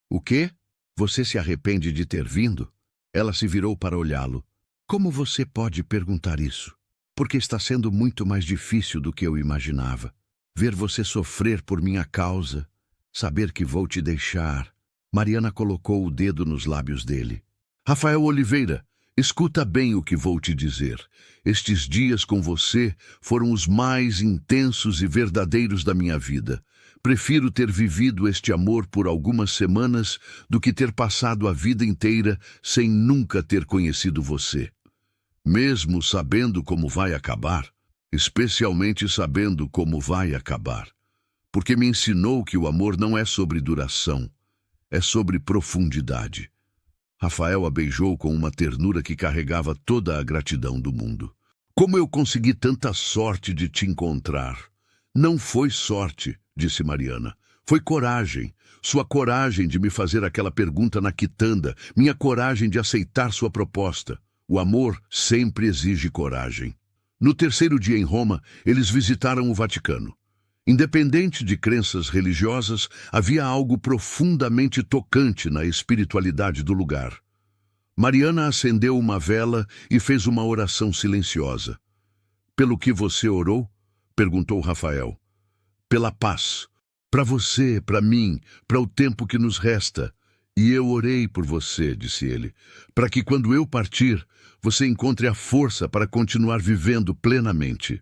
"O quê? Você se arrepende de ter vindo?" Ela se virou para olhá-lo. "Como você pode perguntar isso? Porque está sendo muito mais difícil do que eu imaginava. Ver você sofrer por minha causa, saber que vou te deixar." Mariana colocou o dedo nos lábios dele. "Rafael Oliveira, escuta bem o que vou te dizer. Estes dias com você foram os mais intensos e verdadeiros da minha vida. Prefiro ter vivido este amor por algumas semanas do que ter passado a vida inteira sem nunca ter conhecido você. Mesmo sabendo como vai acabar, especialmente sabendo como vai acabar. Porque me ensinou que o amor não é sobre duração, é sobre profundidade." Rafael a beijou com uma ternura que carregava toda a gratidão do mundo. "Como eu consegui tanta sorte de te encontrar." "Não foi sorte", disse Mariana. "Foi coragem. Sua coragem de me fazer aquela pergunta na quitanda, minha coragem de aceitar sua proposta. O amor sempre exige coragem." No terceiro dia em Roma, eles visitaram o Vaticano. Independente de crenças religiosas, havia algo profundamente tocante na espiritualidade do lugar. Mariana acendeu uma vela e fez uma oração silenciosa. "Pelo que você orou?" perguntou Rafael. "Pela paz. Para você, para mim, para o tempo que nos resta. E eu orei por você", disse ele, "para que quando eu partir, você encontre a força para continuar vivendo plenamente."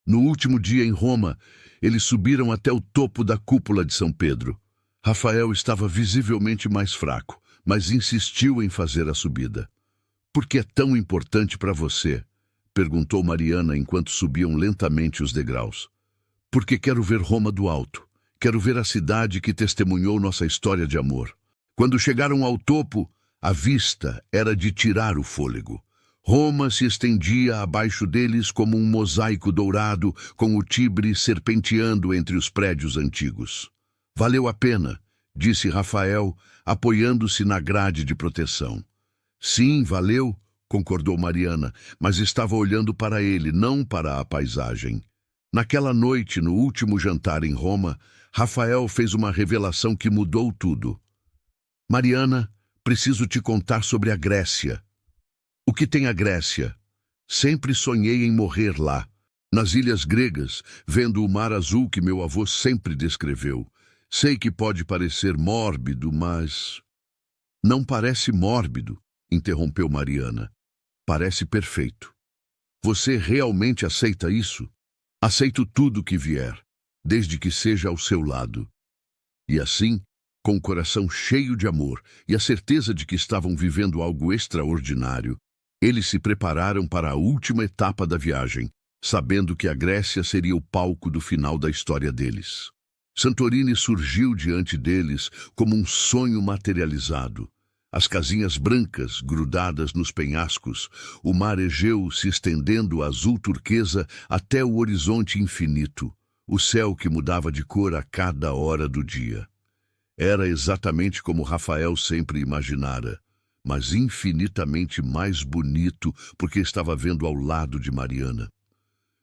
No último dia em Roma, eles subiram até o topo da cúpula de São Pedro. Rafael estava visivelmente mais fraco, mas insistiu em fazer a subida. "Por que é tão importante para você?" perguntou Mariana enquanto subiam lentamente os degraus. "Porque quero ver Roma do alto. Quero ver a cidade que testemunhou nossa história de amor." Quando chegaram ao topo, a vista era de tirar o fôlego. Roma se estendia abaixo deles como um mosaico dourado, com o Tibre serpenteando entre os prédios antigos. "Valeu a pena", disse Rafael, apoiando-se na grade de proteção. "Sim, valeu", concordou Mariana, mas estava olhando para ele, não para a paisagem. Naquela noite, no último jantar em Roma, Rafael fez uma revelação que mudou tudo. "Mariana, Preciso te contar sobre a Grécia. O que tem a Grécia? Sempre sonhei em morrer lá, nas ilhas gregas, vendo o mar azul que meu avô sempre descreveu. Sei que pode parecer mórbido, mas... Não parece mórbido, interrompeu Mariana. Parece perfeito. Você realmente aceita isso? Aceito tudo que vier, desde que seja ao seu lado. E assim, com o coração cheio de amor e a certeza de que estavam vivendo algo extraordinário, eles se prepararam para a última etapa da viagem, sabendo que a Grécia seria o palco do final da história deles. Santorini surgiu diante deles como um sonho materializado. As casinhas brancas grudadas nos penhascos, o mar Egeu se estendendo azul turquesa até o horizonte infinito, o céu que mudava de cor a cada hora do dia. Era exatamente como Rafael sempre imaginara, mas infinitamente mais bonito porque estava vendo ao lado de Mariana.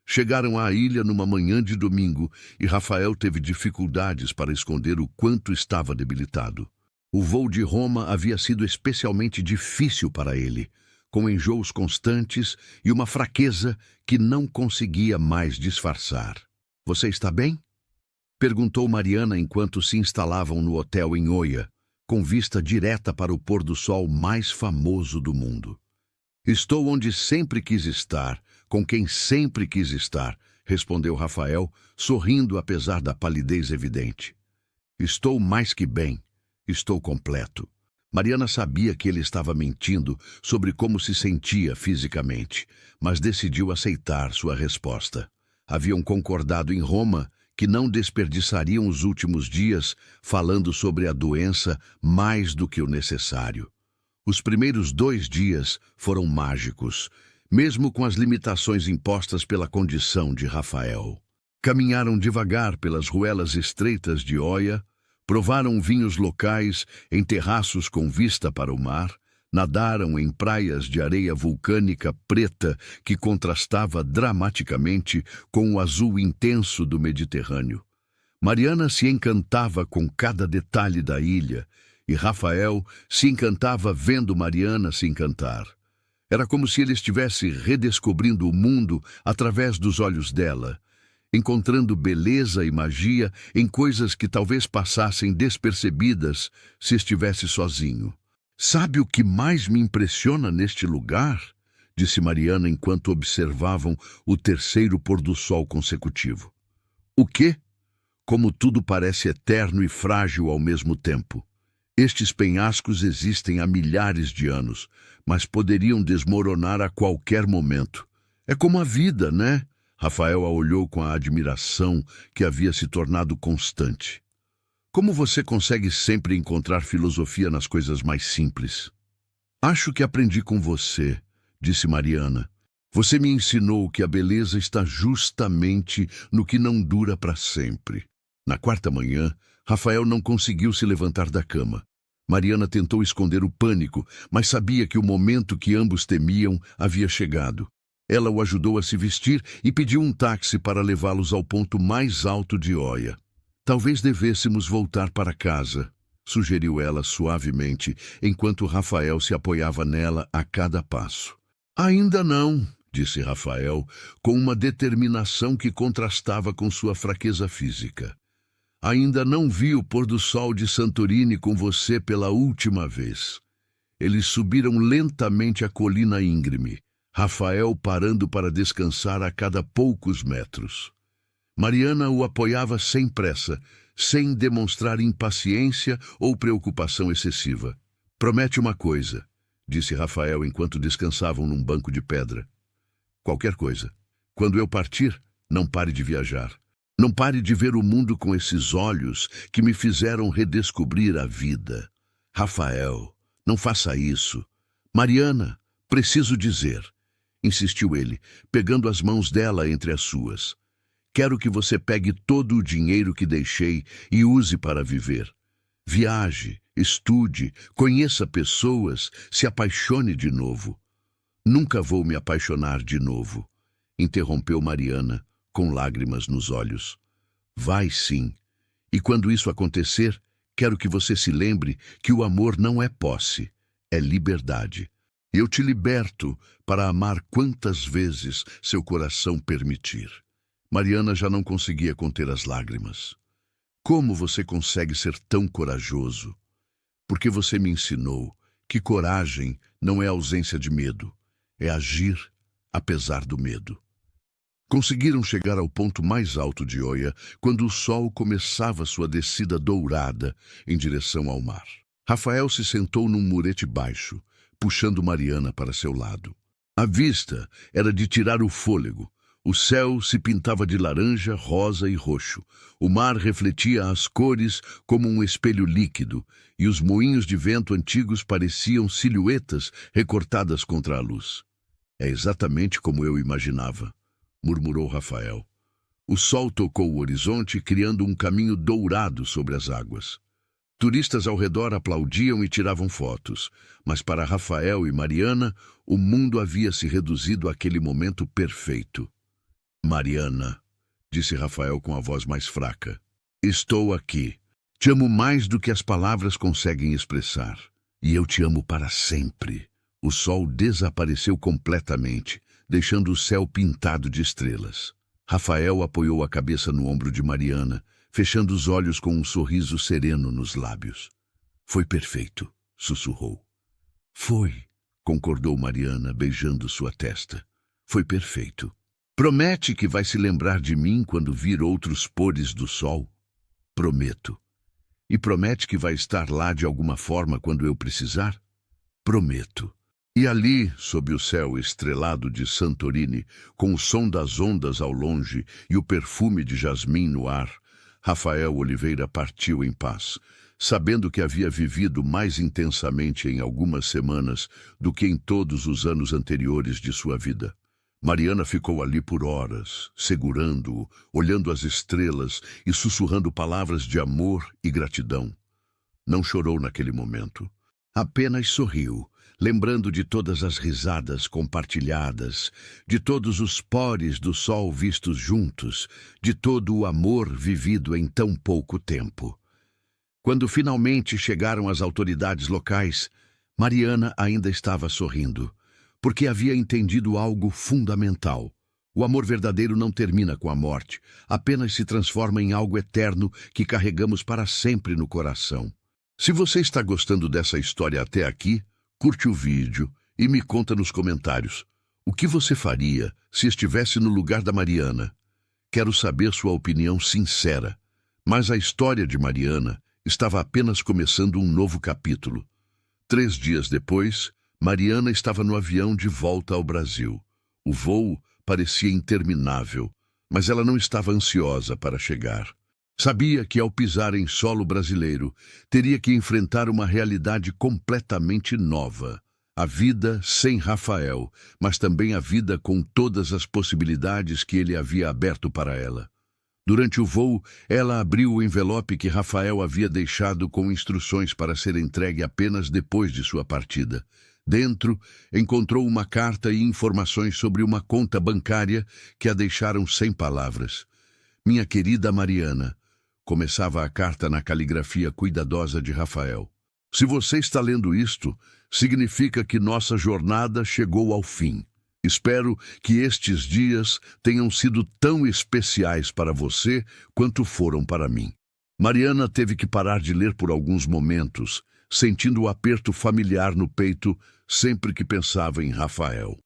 Chegaram à ilha numa manhã de domingo e Rafael teve dificuldades para esconder o quanto estava debilitado. O voo de Roma havia sido especialmente difícil para ele, com enjoos constantes e uma fraqueza que não conseguia mais disfarçar. Você está bem? Perguntou Mariana enquanto se instalavam no hotel em Oia, com vista direta para o pôr do sol mais famoso do mundo. Estou onde sempre quis estar, com quem sempre quis estar, respondeu Rafael, sorrindo apesar da palidez evidente. Estou mais que bem. Estou completo. Mariana sabia que ele estava mentindo sobre como se sentia fisicamente, mas decidiu aceitar sua resposta. Haviam concordado em Roma que não desperdiçariam os últimos dias falando sobre a doença mais do que o necessário. Os primeiros 2 dias foram mágicos, mesmo com as limitações impostas pela condição de Rafael. Caminharam devagar pelas ruelas estreitas de Oia, provaram vinhos locais em terraços com vista para o mar, nadaram em praias de areia vulcânica preta que contrastava dramaticamente com o azul intenso do Mediterrâneo. Mariana se encantava com cada detalhe da ilha e Rafael se encantava vendo Mariana se encantar. Era como se ele estivesse redescobrindo o mundo através dos olhos dela, encontrando beleza e magia em coisas que talvez passassem despercebidas se estivesse sozinho. Sabe o que mais me impressiona neste lugar? Disse Mariana enquanto observavam o 3º pôr-do-sol consecutivo. O quê? Como tudo parece eterno e frágil ao mesmo tempo. Estes penhascos existem há milhares de anos, mas poderiam desmoronar a qualquer momento. É como a vida, né? Rafael a olhou com a admiração que havia se tornado constante. Como você consegue sempre encontrar filosofia nas coisas mais simples? Acho que aprendi com você, disse Mariana. Você me ensinou que a beleza está justamente no que não dura para sempre. Na 4ª manhã, Rafael não conseguiu se levantar da cama. Mariana tentou esconder o pânico, mas sabia que o momento que ambos temiam havia chegado. Ela o ajudou a se vestir e pediu um táxi para levá-los ao ponto mais alto de Oia. Talvez devêssemos voltar para casa, sugeriu ela suavemente, enquanto Rafael se apoiava nela a cada passo. Ainda não, disse Rafael, com uma determinação que contrastava com sua fraqueza física. Ainda não vi o pôr-do-sol de Santorini com você pela última vez. Eles subiram lentamente a colina íngreme, Rafael parando para descansar a cada poucos metros. Mariana o apoiava sem pressa, sem demonstrar impaciência ou preocupação excessiva. Promete uma coisa, disse Rafael enquanto descansavam num banco de pedra. Qualquer coisa. Quando eu partir, não pare de viajar. Não pare de ver o mundo com esses olhos que me fizeram redescobrir a vida. Rafael, não faça isso. Mariana, preciso dizer, insistiu ele, pegando as mãos dela entre as suas. Quero que você pegue todo o dinheiro que deixei e use para viver. Viaje, estude, conheça pessoas, se apaixone de novo. Nunca vou me apaixonar de novo, interrompeu Mariana, com lágrimas nos olhos. Vai sim. E quando isso acontecer, quero que você se lembre que o amor não é posse, é liberdade. Eu te liberto para amar quantas vezes seu coração permitir. Mariana já não conseguia conter as lágrimas. Como você consegue ser tão corajoso? Porque você me ensinou que coragem não é ausência de medo, é agir apesar do medo. Conseguiram chegar ao ponto mais alto de Oia quando o sol começava sua descida dourada em direção ao mar. Rafael se sentou num murete baixo, puxando Mariana para seu lado. A vista era de tirar o fôlego. O céu se pintava de laranja, rosa e roxo. O mar refletia as cores como um espelho líquido, e os moinhos de vento antigos pareciam silhuetas recortadas contra a luz. É exatamente como eu imaginava, murmurou Rafael. O sol tocou o horizonte, criando um caminho dourado sobre as águas. Turistas ao redor aplaudiam e tiravam fotos, mas para Rafael e Mariana, o mundo havia se reduzido àquele momento perfeito. Mariana, disse Rafael com a voz mais fraca, estou aqui. Te amo mais do que as palavras conseguem expressar. E eu te amo para sempre. O sol desapareceu completamente, deixando o céu pintado de estrelas. Rafael apoiou a cabeça no ombro de Mariana, fechando os olhos com um sorriso sereno nos lábios. Foi perfeito, sussurrou. Foi, concordou Mariana, beijando sua testa. Foi perfeito. Promete que vai se lembrar de mim quando vir outros pôres do sol? Prometo. E promete que vai estar lá de alguma forma quando eu precisar? Prometo. E ali, sob o céu estrelado de Santorini, com o som das ondas ao longe e o perfume de jasmim no ar, Rafael Oliveira partiu em paz, sabendo que havia vivido mais intensamente em algumas semanas do que em todos os anos anteriores de sua vida. Mariana ficou ali por horas, segurando-o, olhando as estrelas e sussurrando palavras de amor e gratidão. Não chorou naquele momento. Apenas sorriu, lembrando de todas as risadas compartilhadas, de todos os pores do sol vistos juntos, de todo o amor vivido em tão pouco tempo. Quando finalmente chegaram as autoridades locais, Mariana ainda estava sorrindo, porque havia entendido algo fundamental. O amor verdadeiro não termina com a morte, apenas se transforma em algo eterno que carregamos para sempre no coração. Se você está gostando dessa história até aqui, curte o vídeo e me conta nos comentários. O que você faria se estivesse no lugar da Mariana? Quero saber sua opinião sincera. Mas a história de Mariana estava apenas começando um novo capítulo. 3 dias depois, Mariana estava no avião de volta ao Brasil. O voo parecia interminável, mas ela não estava ansiosa para chegar. Sabia que ao pisar em solo brasileiro, teria que enfrentar uma realidade completamente nova. A vida sem Rafael, mas também a vida com todas as possibilidades que ele havia aberto para ela. Durante o voo, ela abriu o envelope que Rafael havia deixado com instruções para ser entregue apenas depois de sua partida. Dentro, encontrou uma carta e informações sobre uma conta bancária que a deixaram sem palavras. Minha querida Mariana, começava a carta na caligrafia cuidadosa de Rafael. Se você está lendo isto, significa que nossa jornada chegou ao fim. Espero que estes dias tenham sido tão especiais para você quanto foram para mim. Mariana teve que parar de ler por alguns momentos, sentindo o aperto familiar no peito sempre que pensava em Rafael.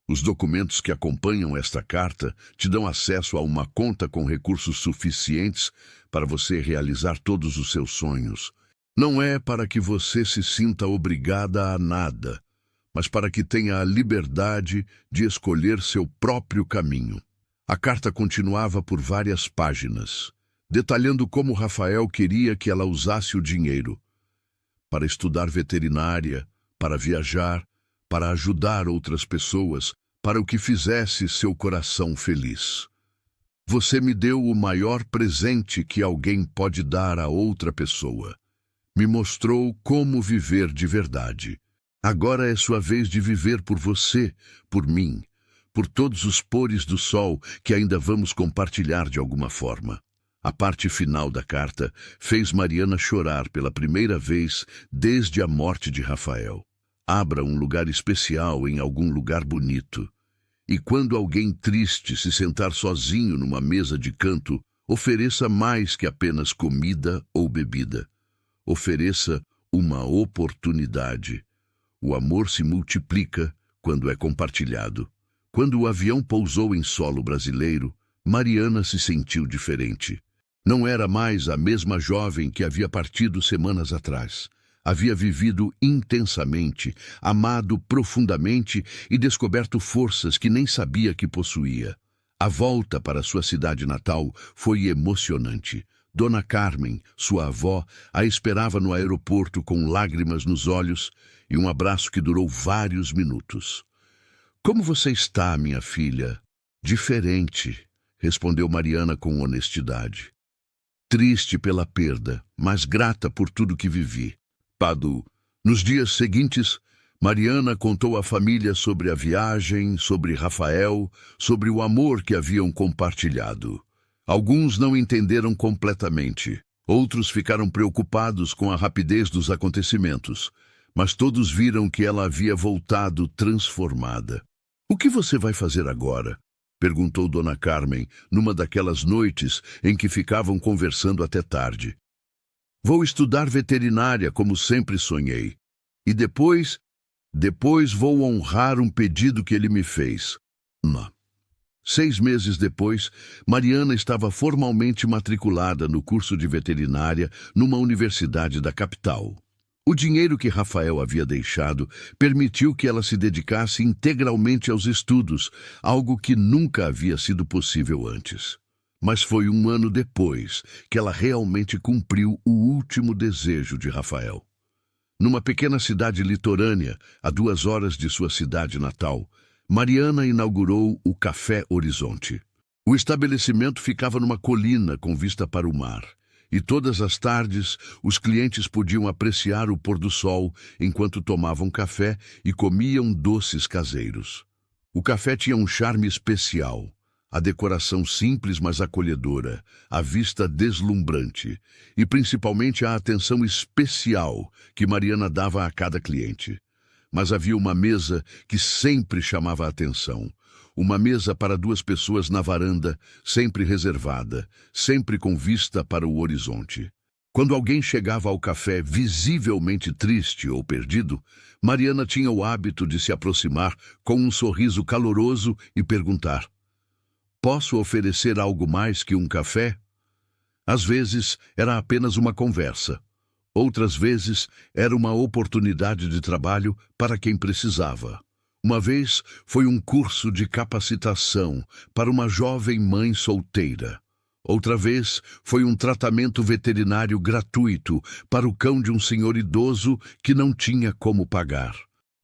Os documentos que acompanham esta carta te dão acesso a uma conta com recursos suficientes para você realizar todos os seus sonhos. Não é para que você se sinta obrigada a nada, mas para que tenha a liberdade de escolher seu próprio caminho. A carta continuava por várias páginas, detalhando como Rafael queria que ela usasse o dinheiro para estudar veterinária, para viajar, para ajudar outras pessoas, para o que fizesse seu coração feliz. Você me deu o maior presente que alguém pode dar a outra pessoa. Me mostrou como viver de verdade. Agora é sua vez de viver por você, por mim, por todos os pores do sol que ainda vamos compartilhar de alguma forma. A parte final da carta fez Mariana chorar pela primeira vez desde a morte de Rafael. Abra um lugar especial em algum lugar bonito. E quando alguém triste se sentar sozinho numa mesa de canto, ofereça mais que apenas comida ou bebida. Ofereça uma oportunidade. O amor se multiplica quando é compartilhado. Quando o avião pousou em solo brasileiro, Mariana se sentiu diferente. Não era mais a mesma jovem que havia partido semanas atrás. Havia vivido intensamente, amado profundamente e descoberto forças que nem sabia que possuía. A volta para sua cidade natal foi emocionante. Dona Carmen, sua avó, a esperava no aeroporto com lágrimas nos olhos e um abraço que durou vários minutos. "Como você está, minha filha?" "Diferente", respondeu Mariana com honestidade. "Triste pela perda, mas grata por tudo que vivi." Padu. Nos dias seguintes, Mariana contou à família sobre a viagem, sobre Rafael, sobre o amor que haviam compartilhado. Alguns não entenderam completamente. Outros ficaram preocupados com a rapidez dos acontecimentos. Mas todos viram que ela havia voltado transformada. "O que você vai fazer agora?" perguntou Dona Carmen, numa daquelas noites em que ficavam conversando até tarde. "Vou estudar veterinária, como sempre sonhei. E depois vou honrar um pedido que ele me fez." Não. 6 meses depois, Mariana estava formalmente matriculada no curso de veterinária numa universidade da capital. O dinheiro que Rafael havia deixado permitiu que ela se dedicasse integralmente aos estudos, algo que nunca havia sido possível antes. Mas foi um ano depois que ela realmente cumpriu o último desejo de Rafael. Numa pequena cidade litorânea, a 2 horas de sua cidade natal, Mariana inaugurou o Café Horizonte. O estabelecimento ficava numa colina com vista para o mar. E todas as tardes, os clientes podiam apreciar o pôr do sol enquanto tomavam café e comiam doces caseiros. O café tinha um charme especial. A decoração simples, mas acolhedora, a vista deslumbrante e principalmente a atenção especial que Mariana dava a cada cliente. Mas havia uma mesa que sempre chamava a atenção. Uma mesa para 2 pessoas na varanda, sempre reservada, sempre com vista para o horizonte. Quando alguém chegava ao café visivelmente triste ou perdido, Mariana tinha o hábito de se aproximar com um sorriso caloroso e perguntar: "Posso oferecer algo mais que um café?" Às vezes era apenas uma conversa. Outras vezes era uma oportunidade de trabalho para quem precisava. Uma vez foi um curso de capacitação para uma jovem mãe solteira. Outra vez foi um tratamento veterinário gratuito para o cão de um senhor idoso que não tinha como pagar.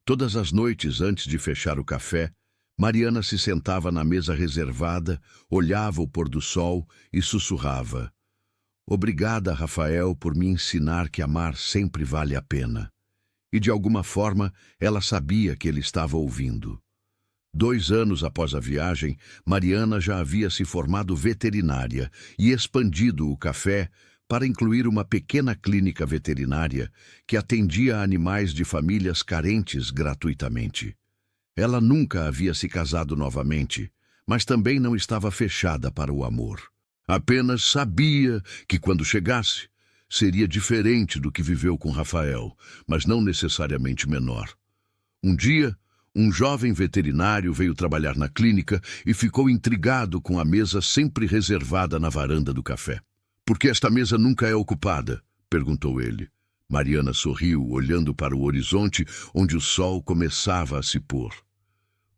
Todas as noites, antes de fechar o café, Mariana se sentava na mesa reservada, olhava o pôr do sol e sussurrava: "Obrigada, Rafael, por me ensinar que amar sempre vale a pena." E de alguma forma ela sabia que ele estava ouvindo. 2 anos após a viagem, Mariana já havia se formado veterinária e expandido o café para incluir uma pequena clínica veterinária que atendia animais de famílias carentes gratuitamente. Ela nunca havia se casado novamente, mas também não estava fechada para o amor. Apenas sabia que quando chegasse, seria diferente do que viveu com Rafael, mas não necessariamente menor. Um dia, um jovem veterinário veio trabalhar na clínica e ficou intrigado com a mesa sempre reservada na varanda do café. "Por que esta mesa nunca é ocupada?" perguntou ele. Mariana sorriu, olhando para o horizonte onde o sol começava a se pôr.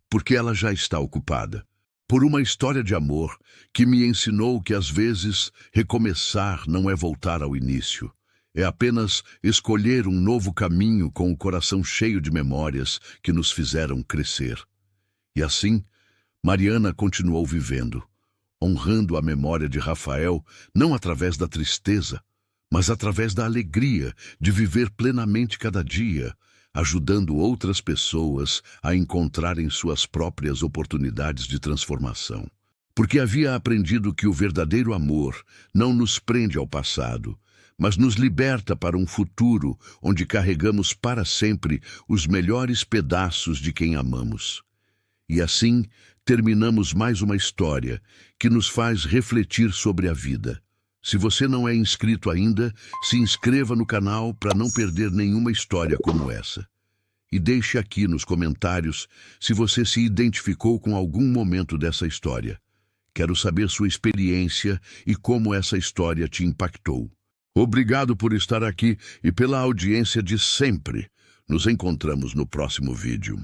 "Porque ela já está ocupada. Por uma história de amor que me ensinou que às vezes recomeçar não é voltar ao início. É apenas escolher um novo caminho com o coração cheio de memórias que nos fizeram crescer." E assim, Mariana continuou vivendo, honrando a memória de Rafael não através da tristeza, mas através da alegria de viver plenamente cada dia, ajudando outras pessoas a encontrarem suas próprias oportunidades de transformação. porque havia aprendido que o verdadeiro amor não nos prende ao passado, mas nos liberta para um futuro onde carregamos para sempre os melhores pedaços de quem amamos. E assim, terminamos mais uma história que nos faz refletir sobre a vida. Se você não é inscrito ainda, se inscreva no canal para não perder nenhuma história como essa. E deixe aqui nos comentários se você se identificou com algum momento dessa história. Quero saber sua experiência e como essa história te impactou. Obrigado por estar aqui e pela audiência de sempre. Nos encontramos no próximo vídeo.